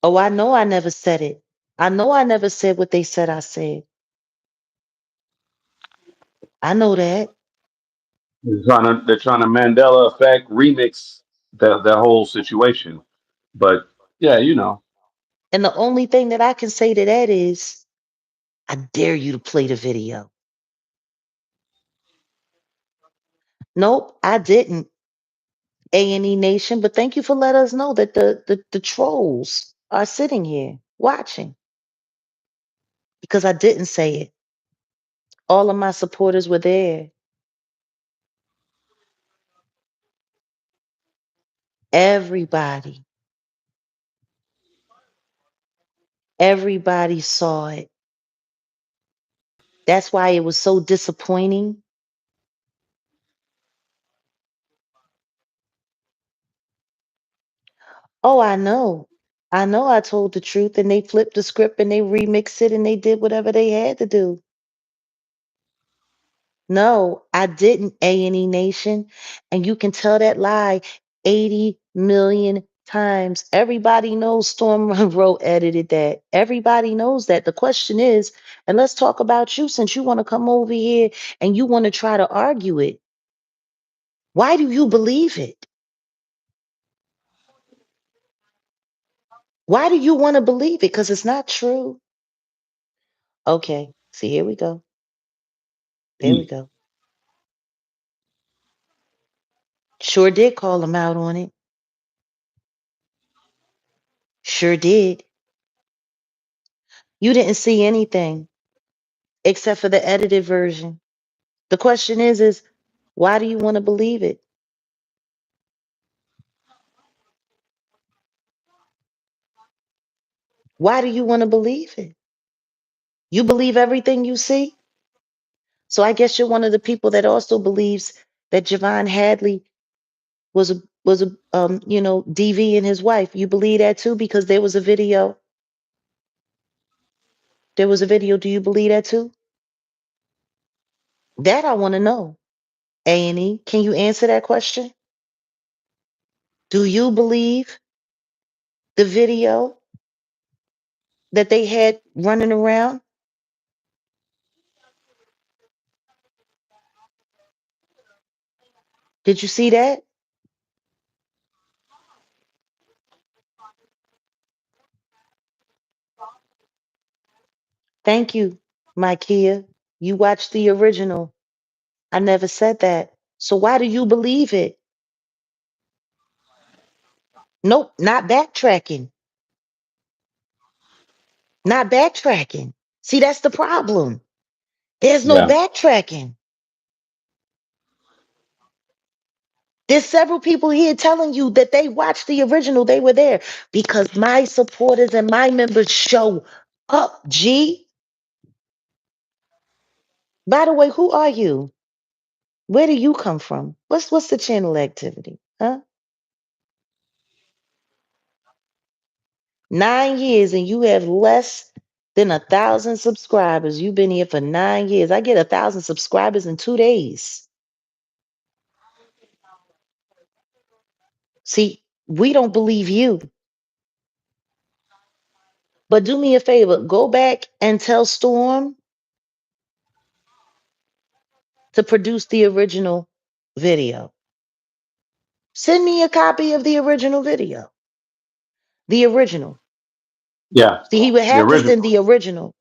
oh, I know I never said it. I know I never said what they said I said. I know that. They're trying to Mandela effect remix the whole situation. But yeah, And the only thing that I can say to that is, I dare you to play the video. Nope, I didn't. A&E Nation, but thank you for letting us know that the trolls are sitting here watching because I didn't say it. All of my supporters were there. Everybody, everybody saw it. That's why it was so disappointing. Oh, I know. I know I told the truth and they flipped the script and they remixed it and they did whatever they had to do. No, I didn't, A&E Nation. And you can tell that lie 80 million times. Everybody knows Storm Monroe edited that. Everybody knows that. The question is, and let's talk about you since you want to come over here and you want to try to argue it. Why do you believe it? Why do you want to believe it? Because it's not true. Okay. See, here we go. There we Mm. go. Sure did call him out on it. Sure did. You didn't see anything except for the edited version. The question is why do you want to believe it? Why do you want to believe it? You believe everything you see? So I guess you're one of the people that also believes that Javon Hadley was a DV and his wife. You believe that too because there was a video. There was a video. Do you believe that too? That I want to know. A&E, can you answer that question? Do you believe the video that they had running around? Did you see that? Thank you, my Kia. You watched the original. I never said that. So why do you believe it? Nope, not backtracking. Not backtracking. See, that's the problem. There's no Yeah. backtracking. There's several people here telling you that they watched the original, they were there because my supporters and my members show up, G. By the way, who are you? Where do you come from? What's the channel activity? Huh? 9 years and you have less than 1,000 subscribers. You've been here for 9 years. I get 1,000 subscribers in 2 days. See, we don't believe you. But do me a favor, go back and tell Storm to produce the original video. Send me a copy of the original video. The original. Yeah. See, he would The have to original. send the original.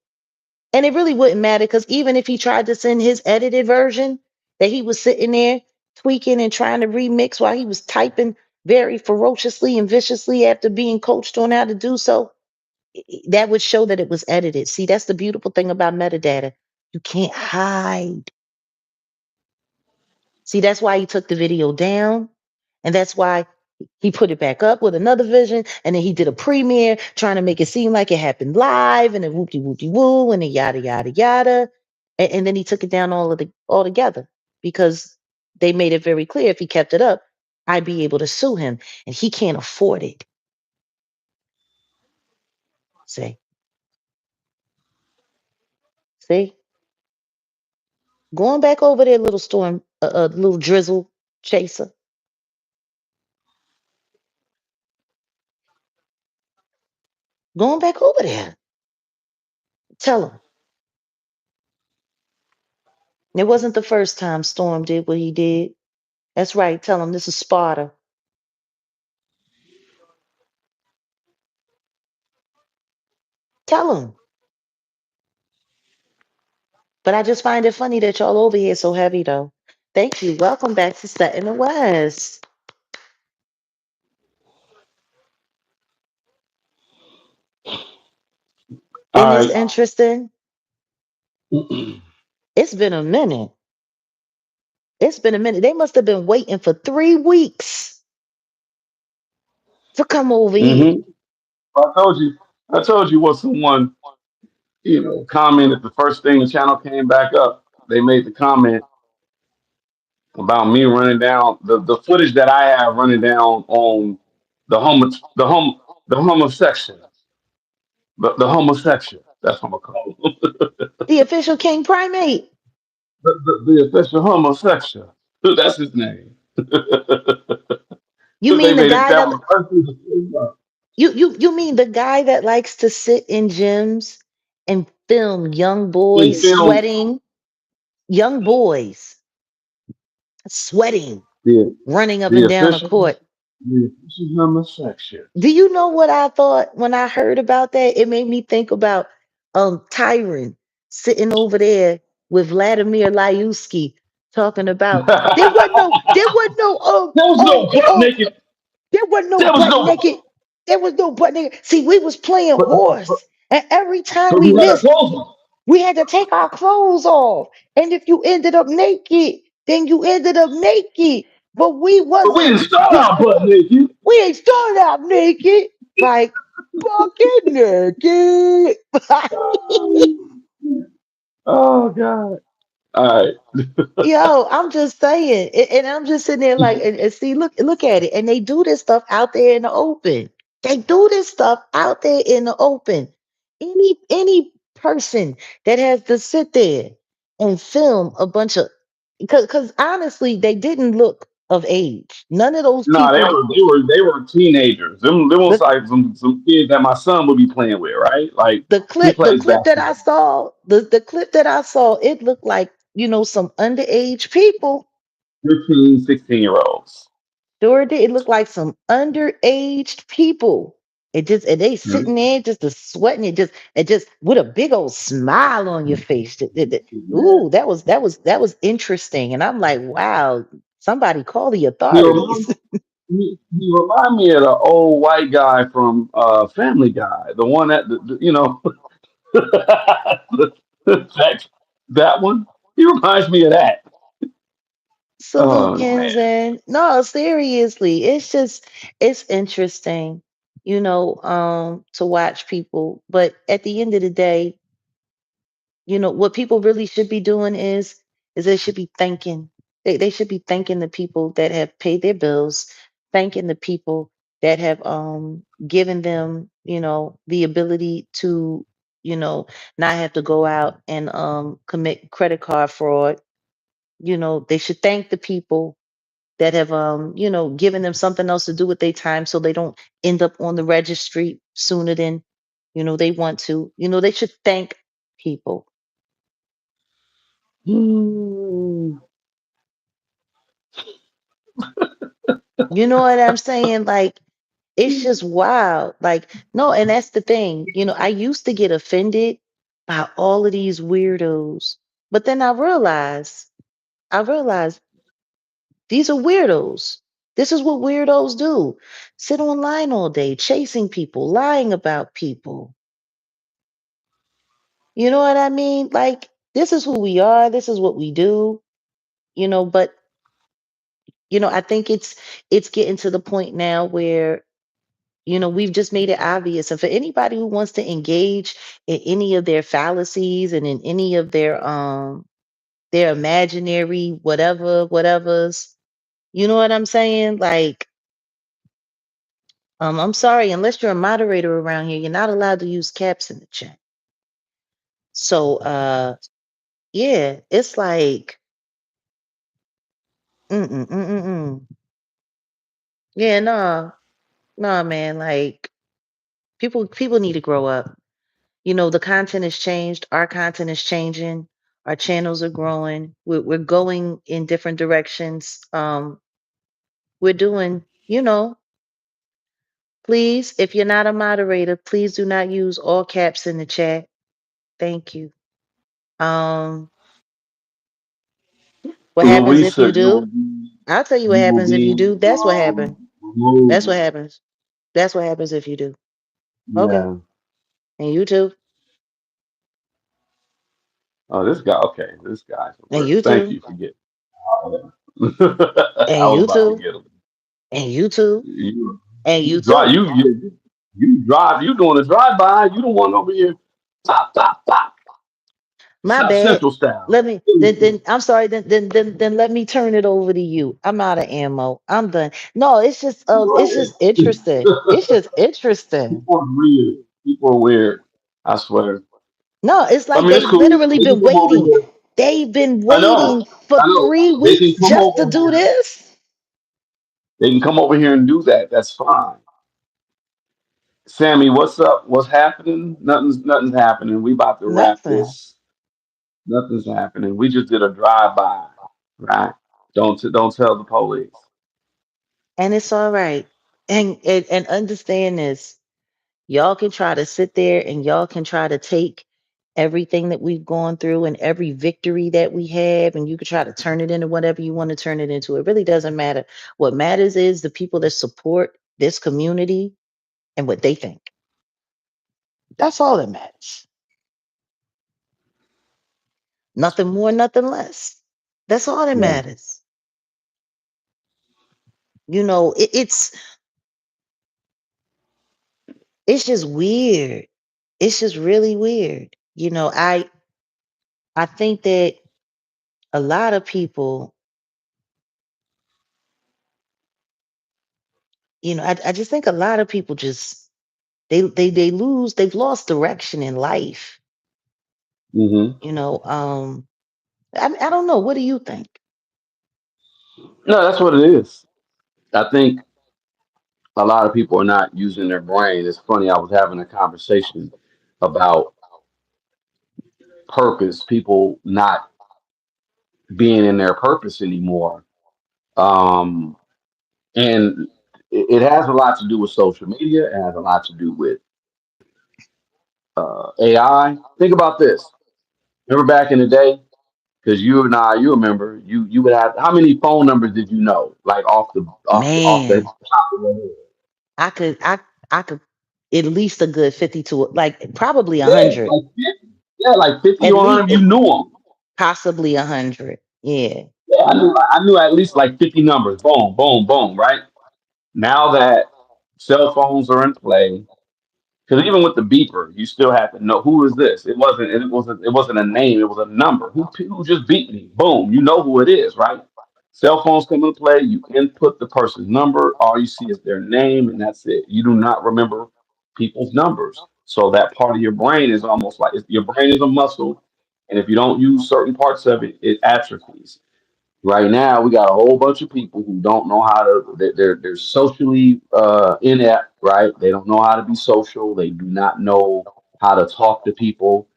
And it really wouldn't matter because even if he tried to send his edited version that he was sitting there tweaking and trying to remix while he was typing very ferociously and viciously after being coached on how to do so, that would show that it was edited. See, that's the beautiful thing about metadata. You can't hide. See, that's why he took the video down. And that's why he put it back up with another vision. And then he did a premiere trying to make it seem like it happened live and then whoopty whoopty woo and then yada yada yada. And then he took it down all together because they made it very clear if he kept it up, I'd be able to sue him. And he can't afford it. See, see? Going back over there, little storm, little drizzle chaser. Going back over there. Tell him. It wasn't the first time Storm did what he did. That's right. Tell him this is Sparta. Tell him. But I just find it funny that y'all over here so heavy though. Thank you. Welcome back to Set in the West. Isn't this All interesting? right. It's been a minute. It's been a minute. They must have been waiting for 3 weeks to come over here. Mm-hmm. I told you. I told you what someone, commented the first thing the channel came back up. They made the comment about me running down the footage that I have running down on the homo the hom the homosexual the homosexual. That's what I'm gonna call him. The official king primate. The official homosexual. That's his name. You They mean the made it guy that that was first. you mean the guy that likes to sit in gyms and film In film, young boys sweating, the running up the and down a official court. the official homosexuals. Do you know what I thought when I heard about that? It made me think about Tyron sitting over there with Vladimir Lyuski talking about there wasn't no There was no butt naked. there wasn't no There was butt no. naked. There was no butt naked. See, we was playing But, but, horse, and every time but we we had our missed, clothes on. we had to take our clothes off. And if you ended up naked, then you ended up naked. But we But we wasn't. didn't start out butt naked. We ain't started out naked. Like fucking naked. Oh God! All right. Yo, I'm just saying, and I'm just sitting there like, and see, look at it, and they do this stuff out there in the open. They do this stuff out there in the open. Any person that has to sit there and film a bunch of, because honestly, they didn't look of age. None of those No, people. they were teenagers. Them was The like some kids that my son would be playing with, right? Like he the plays clip that I basketball. saw, the clip that I saw, it looked like some underage people. 15, 16 year olds. Sure did. It looked like some underaged people. It just and they Yeah. sitting there just a sweating it just with a big old smile on your face. Yeah. Ooh, that was interesting. And I'm like, wow, somebody call the He remind, authorities. he remind me of the old white guy from Family Guy, the one that that, that one. He reminds me of that. Salute Oh man. Kenzen. No, seriously. It's interesting, to watch people. But at the end of the day, what people really should be doing is they should be thanking. They should be thanking the people that have paid their bills, thanking the people that have given them, the ability to, not have to go out and commit credit card fraud. They should thank the people that have given them something else to do with their time so they don't end up on the registry sooner than they want to. They should thank people. Hmm. You know what I'm saying? Like, it's just wild. Like, no, and that's the thing. I used to get offended by all of these weirdos. But then I realized these are weirdos. This is what weirdos do. Sit online all day, chasing people, lying about people. You know what I mean? Like, this is who we are. This is what we do. But I think it's getting to the point now where we've just made it obvious. And for anybody who wants to engage in any of their fallacies and in any of their imaginary whatevers, you know what I'm saying? Like, I'm sorry, unless you're a moderator around here, you're not allowed to use caps in the chat. So yeah, it's like mm. Yeah, no, man, like people need to grow up. The content has changed. Our content is changing. Our channels are growing. We're going in different directions. We're doing, please, if you're not a moderator, please do not use all caps in the chat. Thank you. Um, what happens if Louisa, you do? I'll tell you what you will happens if you be do. That's what happened. That's what removed. happens. That's what happens if you do. Okay. Yeah. And you too. Oh, this guy. Okay, this guy's the And worst. you Thank too. you for getting. And I was you about to too. get him. And you too. You, And you you drive. too. You drive. You doing a drive by. You don't want over here. Pop, pop, pop. My South bad. Central style. Let me then I'm sorry, then let me turn it over to you. I'm out of ammo. I'm done. No, Go it's just ahead. interesting. It's just interesting. People are weird. People are weird. I swear. No, it's I like mean, it's they've cool. literally They can been come over waiting. here. They've been I know. waiting for I know. three They can weeks come just to over do here. this. They can come over here and do that. That's fine. Sammy, what's up? What's happening? Nothing's happening. We about to wrap Nothing. this. Nothing's happening. We just did a drive by, right? Don't tell the police. And it's all right. And understand this. Y'all can try to sit there and y'all can try to take everything that we've gone through and every victory that we have, and you can try to turn it into whatever you want to turn it into. It really doesn't matter. What matters is the people that support this community and what they think. That's all that matters. Nothing more, nothing less. That's all that Yeah. matters. It's just weird. It's just really weird. I think that a lot of people, I just think a lot of people just they've lost direction in life. Hmm. You know, I don't know. What do you think? No, that's what it is. I think a lot of people are not using their brain. It's funny. I was having a conversation about purpose. People not being in their purpose anymore. Um, and it has a lot to do with social media. It has a lot to do with AI. Think about this. Remember back in the day, because you and I, you remember, you would have how many phone numbers did you know, like off the Man, top of your head? I could I I could at least a good 50 to like probably a Yeah, hundred. like 50. Yeah, like 50 At or least 100. You knew them. possibly a hundred. Yeah. Yeah, I knew at least like 50 numbers. Boom, boom, boom. Right now that cell phones are in play, because even with the beeper, you still have to know who is this. It wasn't a name. It was a number. Who just beat me? Boom. You know who it is, right? Cell phones come into play. You input the person's number. All you see is their name, and that's it. You do not remember people's numbers. So that part of your brain is almost like your brain is a muscle, and if you don't use certain parts of it, it atrophies. Right now, we got a whole bunch of people who don't know how to. They're socially inept, right? They don't know how to be social. They do not know how to talk to people.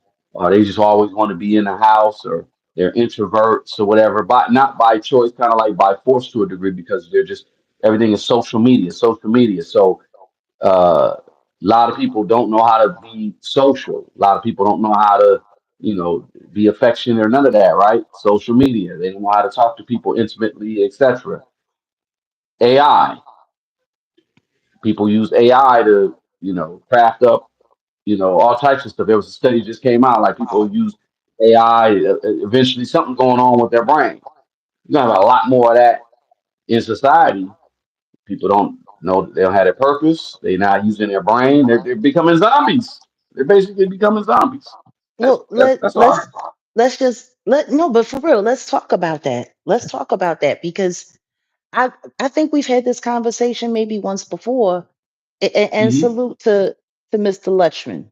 They just always want to be in the house, or they're introverts or whatever. But not by choice, kind of like by force to a degree, because they're just everything is social media, social media. So a lot of people don't know how to be social. A lot of people don't know how to, be affectionate or none of that, right? Social media. They don't know how to talk to people intimately, etc. AI. People use AI to, craft up, all types of stuff. There was a study just came out, like people use AI. Eventually, something's going on with their brain. You're gonna have a lot more of that in society. People don't know they don't have their purpose. They're not using their brain. They're becoming zombies. They're basically becoming zombies. That's Well, that's let that's all. let's just let no, but for real, let's talk about that. Let's talk about that because I I think we've had this conversation maybe once before. And Hmm. salute to Mr. Lutchman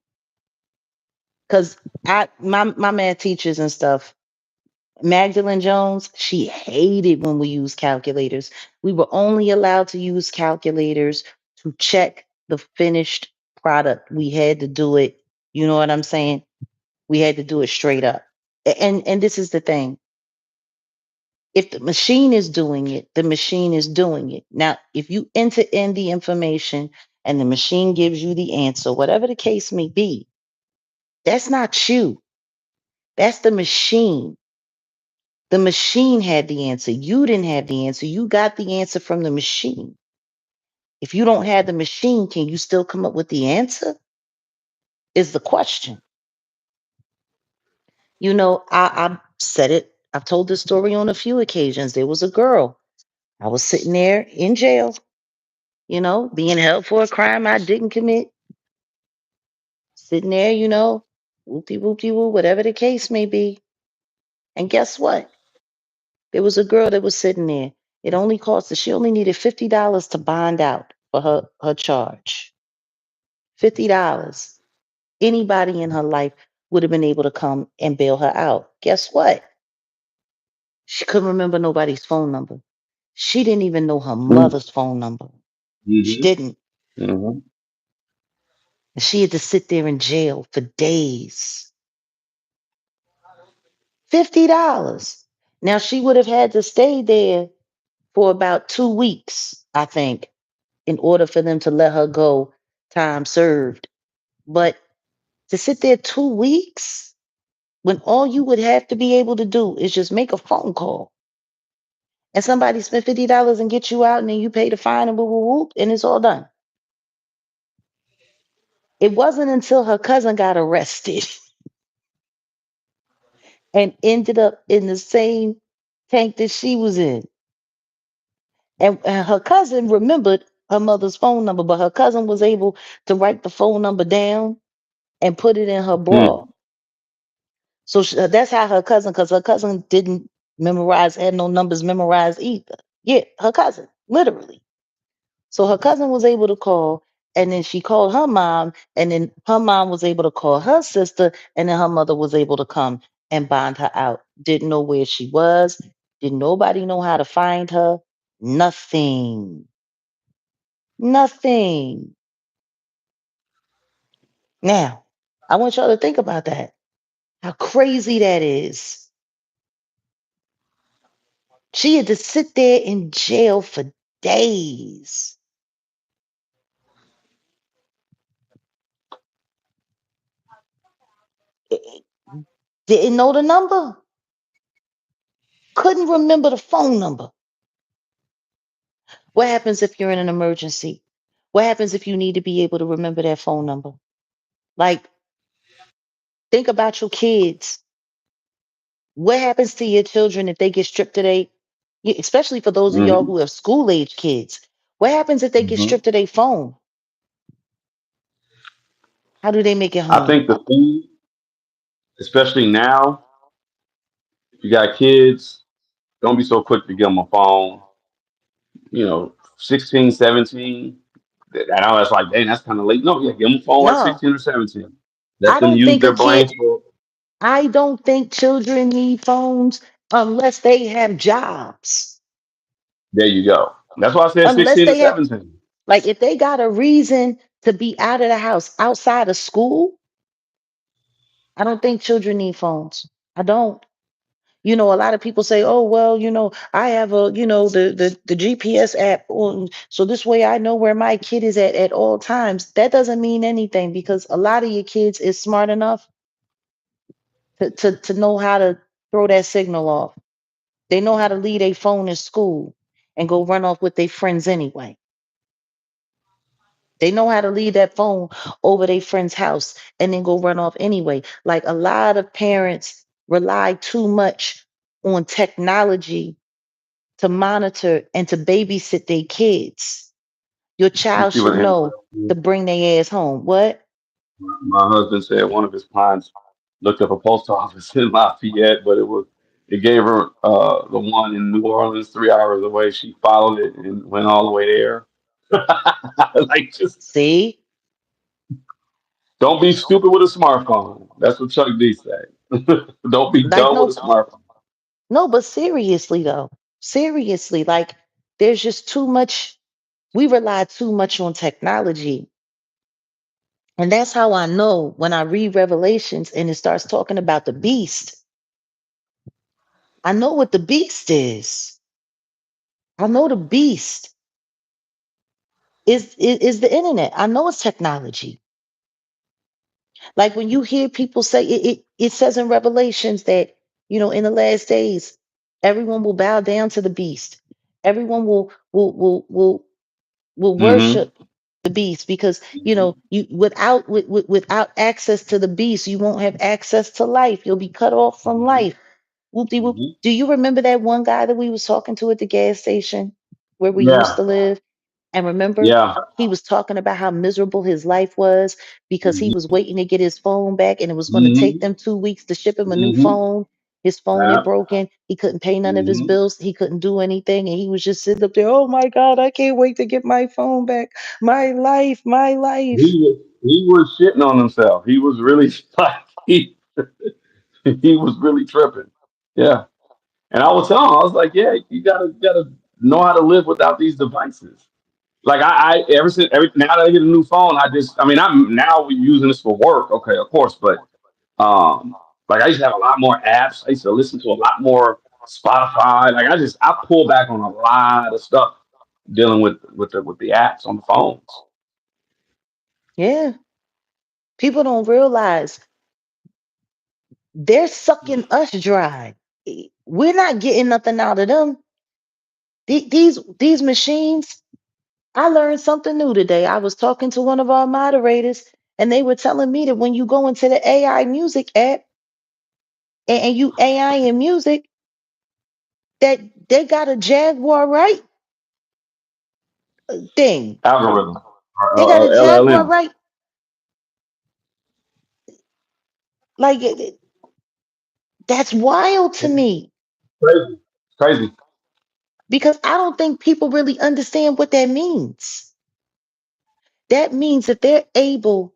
because my math teachers and stuff. Magdalene Jones, she hated when we used calculators. We were only allowed to use calculators to check the finished product. We had to do it. You know what I'm saying? We had to do it straight up. And this is the thing. If the machine is doing it, the machine is doing it. Now, if you enter in the information and the machine gives you the answer, whatever the case may be, that's not you. That's the machine. The machine had the answer. You didn't have the answer. You got the answer from the machine. If you don't have the machine, can you still come up with the answer? Is the question. I've said it. I've told this story on a few occasions. There was a girl. I was sitting there in jail, being held for a crime I didn't commit. Sitting there, whoopty whoopty woo, whatever the case may be. And guess what? There was a girl that was sitting there. It only cost her, she only needed $50 to bond out for her charge. $50. Anybody in her life would have been able to come and bail her out. Guess what? She couldn't remember nobody's phone number. She didn't even know her Mm-hmm. mother's phone number. She Mm-hmm. didn't. Mm-hmm. And she had to sit there in jail for days. $50. Now she would have had to stay there for about 2 weeks, I think, in order for them to let her go, time served. But to sit there 2 weeks when all you would have to be able to do is just make a phone call and somebody spend $50 and get you out and then you pay the fine and whoop, whoop, whoop, and it's all done. It wasn't until her cousin got arrested and ended up in the same tank that she was in. And her cousin remembered her mother's phone number, but her cousin was able to write the phone number down and put it in her bra. Mm-hmm. So that's how her cousin, because her cousin didn't memorize, had no numbers memorized either. Yeah, her cousin, literally. So her cousin was able to call, and then she called her mom, and then her mom was able to call her sister, and then her mother was able to come and bond her out. Didn't know where she was. Did nobody know how to find her? Nothing. Nothing. Now, I want y'all to think about that. How crazy that is. She had to sit there in jail for days. Didn't know the number. Couldn't remember the phone number. What happens if you're in an emergency? What happens if you need to be able to remember that phone number? Like, think about your kids. What happens to your children if they get stripped today? Especially for those of y'all Mm-hmm. who have school age kids. What happens if they get Mm-hmm. stripped of their phone? How do they make it I home? think the thing, especially now, if you got kids, don't be so quick to give them a phone. 16, 17. I know that's like, dang, that's kind of late. No, yeah, give them a phone at No, 16 or 17. Let I them don't use think a their kid, brains for. I don't think children need phones unless they have jobs. There you go. That's why I said Unless 16 to they have, 17. like, if they got a reason to be out of the house outside of school, I don't think children need phones. I don't. A lot of people say, "Oh, well, I have the GPS app, so this way I know where my kid is at all times." That doesn't mean anything because a lot of your kids is smart enough to know how to throw that signal off. They know how to leave a phone in school and go run off with their friends anyway. They know how to leave that phone over their friend's house and then go run off anyway. Like a lot of parents rely too much on technology to monitor and to babysit their kids. Your You child see should what happened? know to bring their ass home. What? My husband said one of his clients looked up a post office in Lafayette, but it gave her the one in New Orleans 3 hours away. She followed it and went all the way there. Like, just See? don't be stupid with a smartphone. That's what Chuck D said. Don't be Like dumb with no, a smartphone. no, but seriously though. Seriously, like there's just too much, we rely too much on technology. And that's how I know when I read Revelations and it starts talking about the beast. I know what the beast is. I know the beast is the internet. I know it's technology. Like when you hear people say it says in Revelations that, in the last days, everyone will bow down to the beast. Everyone will Hmm. worship the beast because Hmm. you without access to the beast, you won't have access to life. You'll be cut off from Hmm. life. Whoop-de-whoop. Hmm. Do you remember that one guy that we was talking to at the gas station where we used Yeah. to live? And remember, Yeah. he was talking about how miserable his life was because he was Hmm. waiting to get his phone back and it was going to take Hmm. them 2 weeks to ship him a new Hmm. phone. His phone had Yeah. broken. He couldn't pay none of his Hmm. bills. He couldn't do anything. And he was just sitting up there, oh my God, I can't wait to get my phone back. My life, my life. He was shitting on himself. He was really like he was really tripping. Yeah. And I was telling him, I was like, yeah, you gotta know how to live without these devices. Like I ever since every now that I get a new phone, I mean I'm now we're using this for work, okay, of course, but like I used to have a lot more apps. I used to listen to a lot more Spotify. Like I pull back on a lot of stuff dealing with the apps on the phones. Yeah. People don't realize they're sucking us dry. We're not getting nothing out of them. These machines. I learned something new today. I was talking to one of our moderators, and they were telling me that when you go into the AI music app and you AI in music, that they got a Jaguar right thing. Algorithm or They got a Jaguar LLM. right, like that's wild to me Crazy. Crazy. because I don't think people really understand what that means. That means that they're able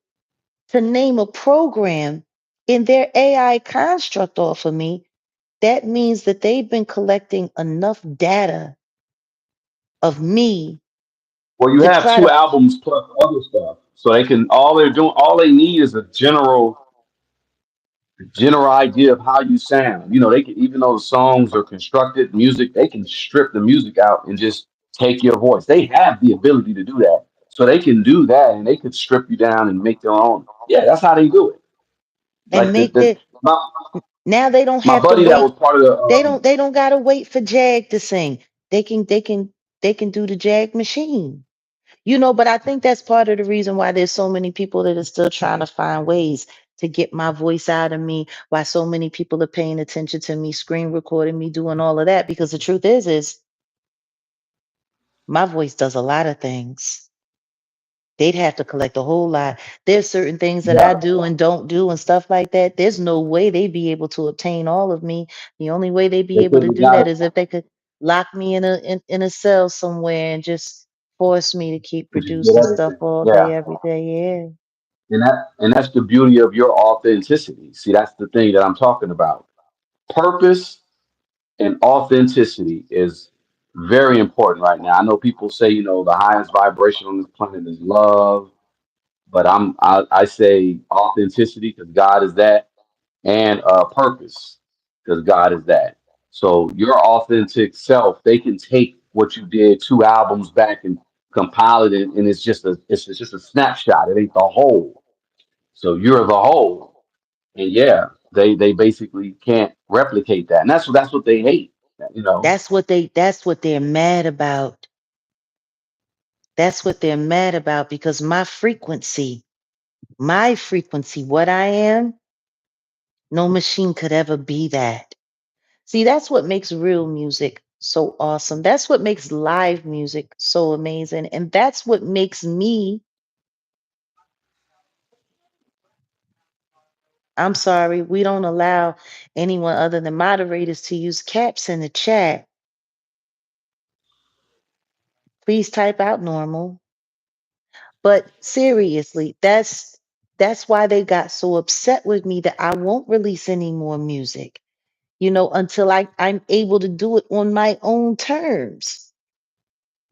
to name a program in their AI construct off of me. That means that they've been collecting enough data of me Well, you to have try two to, albums plus other stuff, so they can all they need is a general idea of how you sound. You know, they can even though the songs are constructed music, they can strip the music out and just take your voice. They have the ability to do that, so they can do that and they could strip you down and make their own. Yeah, that's how they do it. and Like make the, my now they don't my have to buddy that wait. was part of the They don't gotta wait for Jag to sing. They can do the Jag machine. But I think that's part of the reason why there's so many people that are still trying to find ways to get my voice out of me, why so many people are paying attention to me, screen recording me, doing all of that. Because the truth is my voice does a lot of things. They'd have to collect a whole lot. There's certain things that I yeah, do and don't do and stuff like that. There's no way they'd be able to obtain all of me. The only way they'd be they able could to have do got that it. is if they could lock me in a cell somewhere and just force me to keep And just get producing stuff everything. all day, Yeah. every day. Yeah. And that's the beauty of your authenticity. See, that's the thing that I'm talking about. Purpose and authenticity is very important right now. I know people say, the highest vibration on this planet is love, but I say authenticity because God is that, and purpose because God is that. So your authentic self, they can take what you did 2 albums back and compile it, and it's just a snapshot. It ain't the whole. So you're the whole, and yeah, they basically can't replicate that, and that's what they hate. You know, That's what they're mad about. That's what they're mad about because my frequency, what I am, no machine could ever be that. See, that's what makes real music so awesome. That's what makes live music so amazing. And that's what makes me, I'm sorry, we don't allow anyone other than moderators to use caps in the chat. Please type out normal. But seriously, that's why they got so upset with me that I won't release any more music, until I'm able to do it on my own terms.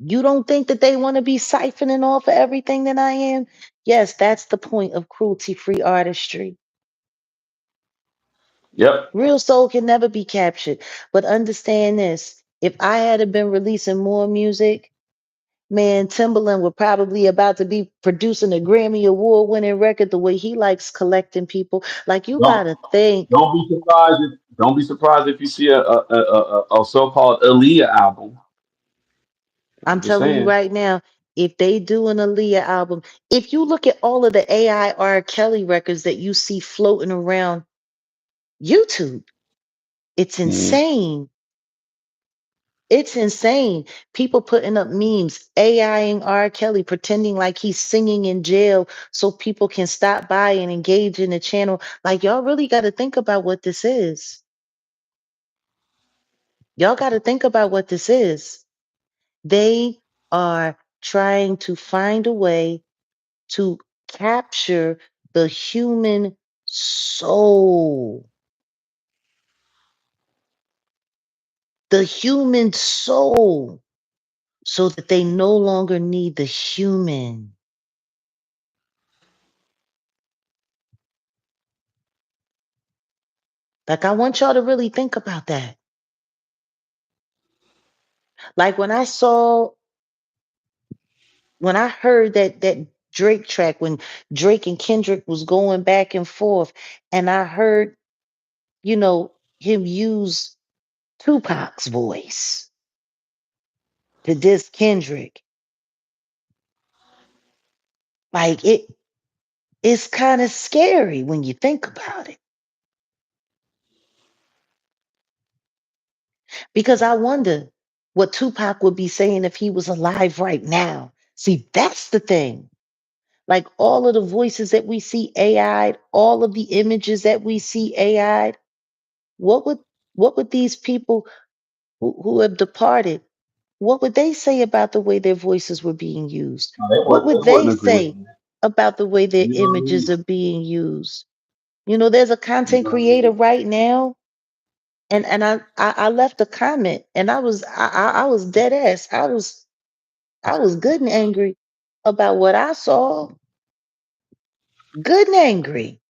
You don't think that they want to be siphoning off of everything that I am? Yes, that's the point of cruelty free artistry. yep, Real soul can never be captured. But understand this, if I had been releasing more music, man, Timberland would probably about to be producing a Grammy Award winning record the way he likes collecting people. Like you don't gotta think. don't be surprised if you see a so-called Aaliyah album. I'm I'm just telling you saying. right now, if they do an Aaliyah album, if you look at all of the AI R. Kelly records that you see floating around YouTube, it's Mhm. insane. It's insane. People putting up memes, AIing R. Kelly, pretending like he's singing in jail so people can stop by and engage in the channel. Like, y'all really got to think about what this is. Y'all got to think about what this is. They are trying to find a way to capture the human soul. The human soul. so that they no longer need the human. Like, I want y'all to really think about that. Like, when I heard that Drake track, when Drake and Kendrick was going back and forth, and I heard, him use Tupac's voice to diss Kendrick, like it's kind of scary when you think about it. Because I wonder what Tupac would be saying if he was alive right now. See, that's the thing. Like, all of the voices that we see AI, all of the images that we see AI, what would what would these people who have departed, what would they say about the way their voices were being used? No, What would they wouldn't they agree with say me. about the way their You know what I images mean? are being used? There's a You content know what I mean? creator right now, and I left a comment, and I was dead ass. I was good and angry about what I saw, good and angry,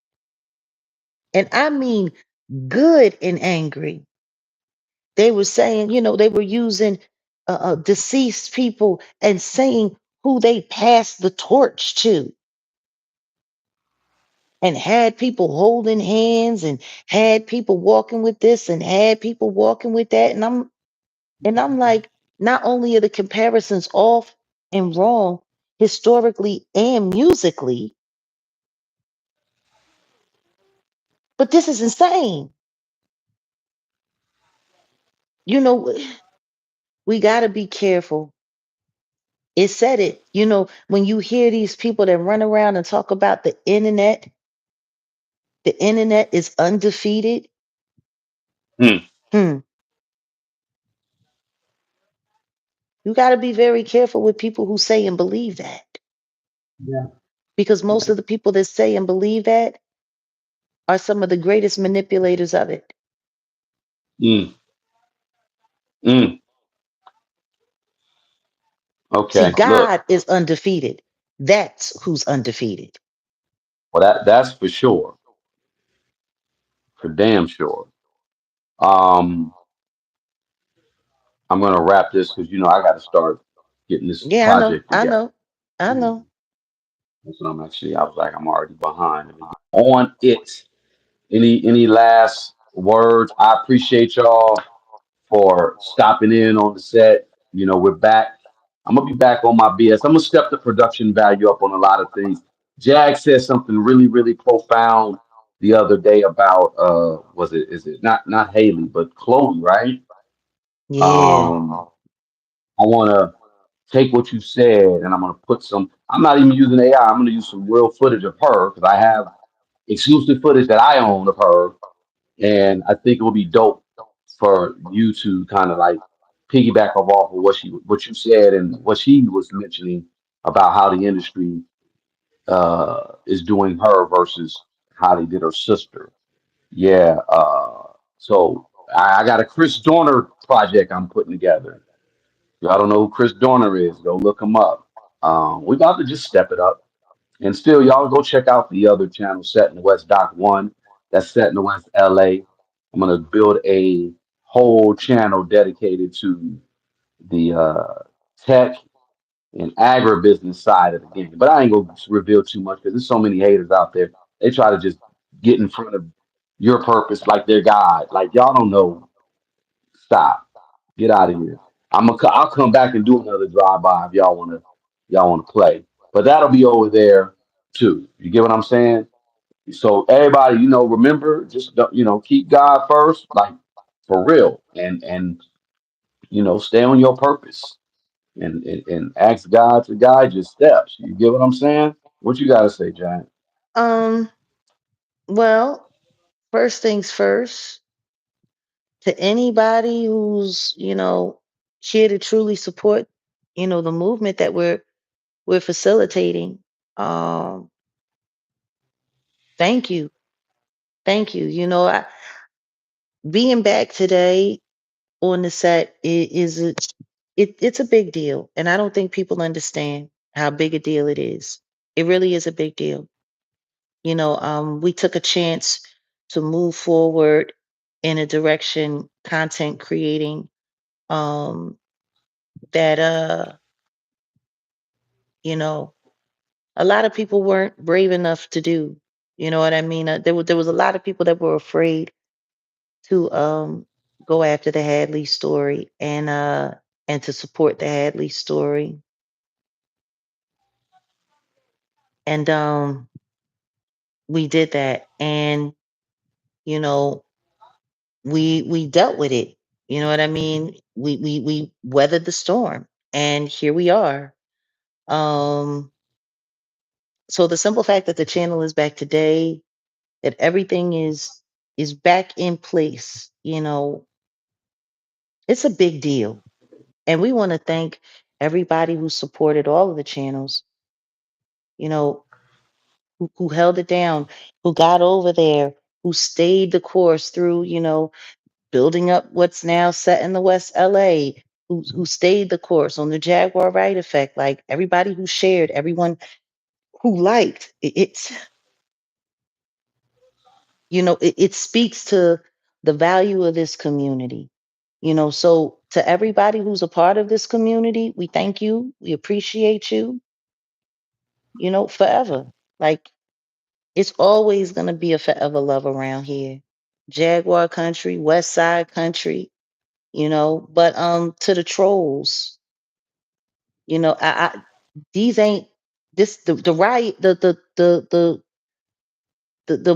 and I mean good and angry. They were saying, they were using deceased people and saying who they passed the torch to, and had people holding hands, and had people walking with this, and had people walking with that, and I'm like, not only are the comparisons off and wrong historically and musically, but this is insane. You know, we got to be careful. It said it. When you hear these people that run around and talk about the internet is undefeated. Hmm. Hmm. You got to be very careful with people who say and believe that, Yeah. because most of the people that say and believe that are some of the greatest manipulators of it. Mm. Mm. See, Okay. Look. God is undefeated. That's who's undefeated. Well, that's for sure. For damn sure. Um, I'm gonna wrap this because I got to start getting this Yeah, I know. project I together. know. I Yeah. know. That's what I'm actually. I was like, I'm already behind. Let me get on it. Any last words? I appreciate y'all for stopping in on the set. We're back. I'm gonna be back on my BS. I'm gonna step the production value up on a lot of things. Jag said something really, really profound the other day about was it is it not Haley but Chloe, right? Yeah. Um I wanna take what you said and I'm gonna put some I'm not even using AI, I'm gonna use some real footage of her because I have exclusive footage that I own of her, and I think it would be dope for you to kind of like piggyback off of what you said and what she was mentioning about how the industry is doing her versus how they did her sister. Yeah. So I got a Chris Dorner project I'm putting together. Y'all don't know who Chris Dorner is? Go look him up. We about to just step it up. And still, y'all go check out the other channel, Set in the West Doc One. That's Set in the West LA. I'm gonna build a whole channel dedicated to the tech and agribusiness side of the game. But I ain't gonna reveal too much because there's so many haters out there. They try to just get in front of your purpose like they're God. Like y'all don't know. Stop. Get out of here. I'll come back and do another drive by if y'all wanna play. But that'll be over there too. You get what I'm saying? So everybody, remember, just keep God first, like for real, and stay on your purpose, and ask God to guide your steps. You get what I'm saying? What you gotta say, Giant? Um, well, first things first, to anybody who's, here to truly support, the movement that we're facilitating. Um, Thank you. Thank you. Being back today on the set is it. it's a big deal, and I don't think people understand how big a deal it is. It really is a big deal. We took a chance to move forward in a direction, content creating, um, that you know, a lot of people weren't brave enough to do. You know what I mean? There was a lot of people that were afraid to go after the Hadley story and to support the Hadley story. And we did that, and you know we dealt with it. You know what I mean? We weathered the storm, and here we are. Um, so the simple fact that the channel is back today, that everything is back in place, it's a big deal. And we want to thank everybody who supported all of the channels, you know, who held it down, who got over there, who stayed the course through, building up what's now set in the West LA, who stayed the course on the Jaguar Right effect, like everybody who shared, everyone who liked it speaks to the value of this community. So to everybody who's a part of this community, we thank you, we appreciate you, forever. Like, it's always going to be a forever love around here. Jaguar country, West Side country, but to the trolls, I these ain't this the riot the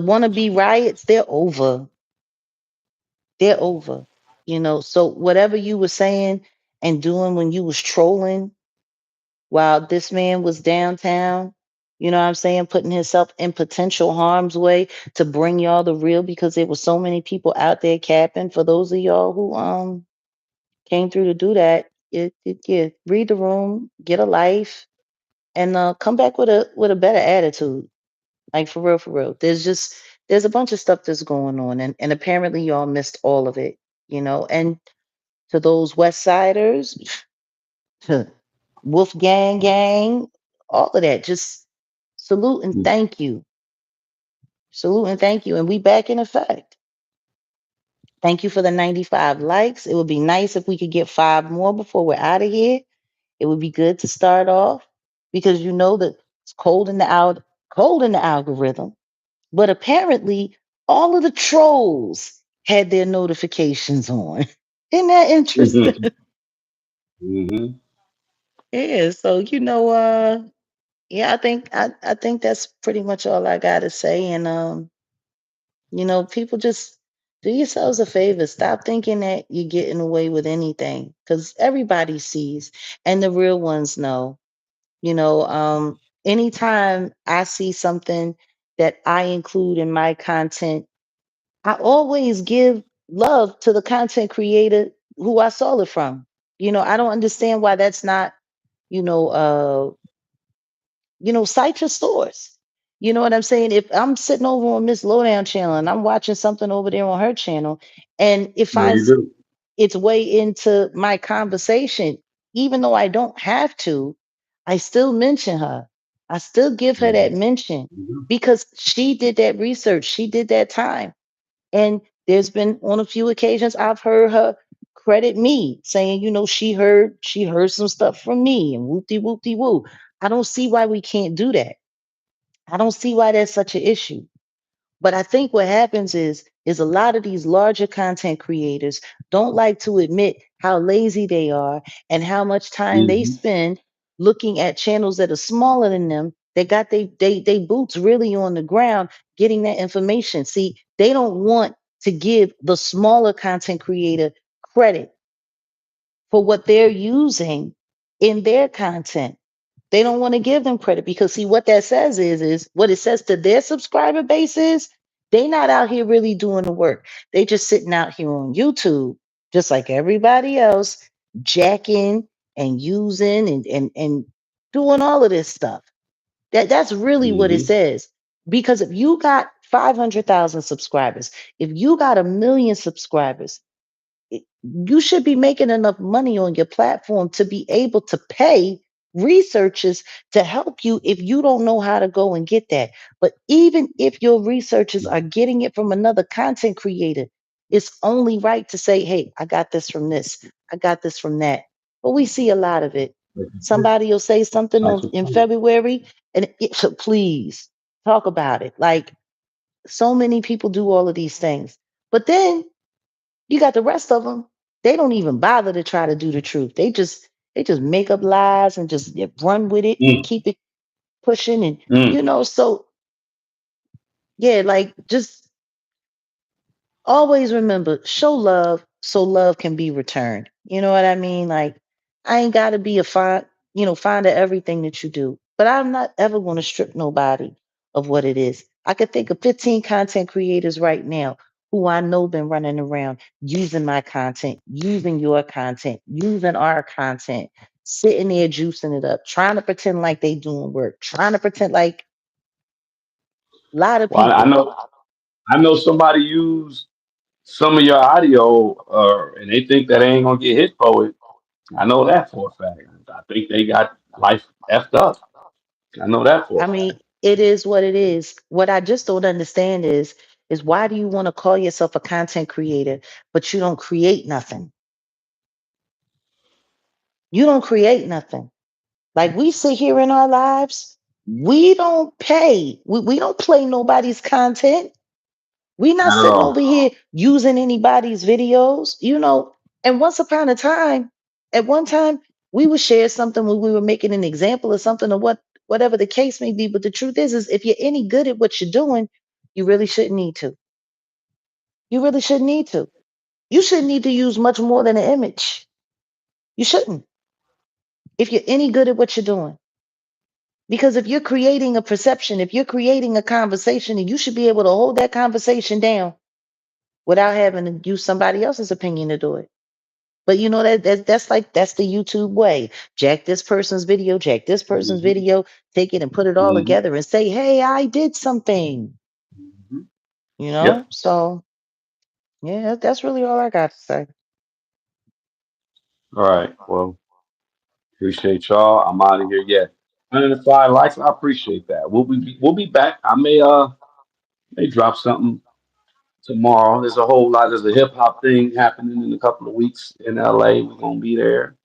wannabe riots, they're over. They're over. So whatever you were saying and doing when you was trolling while this man was downtown, you know what I'm saying, putting himself in potential harm's way to bring y'all the real, because there were so many people out there capping. For those of y'all who came through to do that, yeah, read the room, get a life, and come back with a better attitude. Like, for real, for real. There's a bunch of stuff that's going on, and apparently y'all missed all of it. And to those West Siders, Wolf Gang, all of that, just salute and thank you. Salute and thank you. And we back in effect. Thank you for the 95 likes. It would be nice if we could get 5 more before we're out of here. It would be good to start off, because you know that it's cold in the algorithm. But apparently, all of the trolls had their notifications on. Isn't that interesting? Hmm. Yeah. So yeah, I think that's pretty much all I gotta say. And people, just do yourselves a favor. Stop thinking that you're getting away with anything, because everybody sees, and the real ones know. Anytime I see something that I include in my content, I always give love to the content creator who I saw it from. I don't understand why that's not, you know, uh, cite your source. You know what I'm saying? If I'm sitting over on Miss Lowdown channel and I'm watching something over there on her channel, and it No, you finds do. its way into my conversation, even though I don't have to, I still mention her. I still give her that mention, Hmm. because she did that research. She did that time. And there's been, on a few occasions, I've heard her credit me, saying, she heard some stuff from me, and whoopty whoopty woo. I don't see why we can't do that. I don't see why that's such an issue. But I think what happens is a lot of these larger content creators don't like to admit how lazy they are, and how much time they Hmm. spend looking at channels that are smaller than them, that got they boots really on the ground, getting that information. See, they don't want to give the smaller content creator credit for what they're using in their content. They don't want to give them credit, because see, what that says is what it says to their subscriber base is, they not out here really doing the work. They just sitting out here on YouTube, just like everybody else, jacking and using and doing all of this stuff. That's really what it Hmm. says. Because if you got 500,000 subscribers, if you got 1 million subscribers, You should be making enough money on your platform to be able to pay researchers to help you if you don't know how to go and get that. But even if your researchers are getting it from another content creator, it's only right to say, hey, I got this from this, I got this from that. But we see a lot of it. Somebody will say something Like on you in said. February, and so please talk about it. Like so many people do all of these things. But then you got the rest of them. They don't even bother to try to do the truth. They just make up lies and just run with it and Mm, keep it pushing and mm. so yeah, like just always remember, show love so love can be returned. You know what I mean? Like, I ain't got to be a fond of everything that you do, but I'm not ever going to strip nobody of what it is. I could think of 15 content creators right now who I know been running around using my content, using your content, using our content, sitting there juicing it up, trying to pretend like they doing work, trying to pretend like a lot of Well, I people. know somebody used some of your audio, and they think that they ain't gonna get hit for it. I know that for a fact. I think they got life effed up. I know that for I a mean, fact. it is what it is. What I just don't understand is why do you want to call yourself a content creator, but you don't create nothing? You don't create nothing. Like we sit here in our lives, we don't pay. We don't play nobody's content. We not Not at sitting all. over here using anybody's videos. And once upon a time, at one time, we would share something when we were making an example of something or whatever the case may be. But the truth is if you're any good at what you're doing, you really shouldn't need to. You really shouldn't need to. You shouldn't need to use much more than an image. You shouldn't. If you're any good at what you're doing. Because if you're creating a perception, if you're creating a conversation, and you should be able to hold that conversation down without having to use somebody else's opinion to do it. But you know that's the YouTube way. Jack this person's video, jack this person's Hmm. video, take it and put it all Hmm. together and say, "Hey, I did something." Hmm. You Yep. know? So, yeah, that's really all I got to say. All right. Well, appreciate y'all. I'm out of here. Yeah. 105 likes. I appreciate that. We'll be back. I may drop something tomorrow. There's a whole lot. There's a hip hop thing happening in a couple of weeks in LA. We're gonna be there.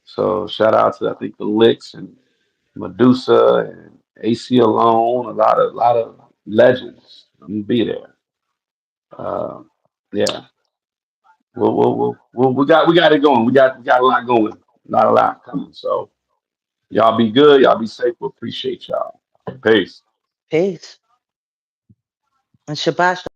So shout out to I think the Licks and Medusa and AC Alone. A lot of legends. I'm gonna be there. Uh, yeah. We got it going. We got a lot going. Not a lot coming. So y'all be good. Y'all be safe. We appreciate y'all. Peace. Peace. And Shabbat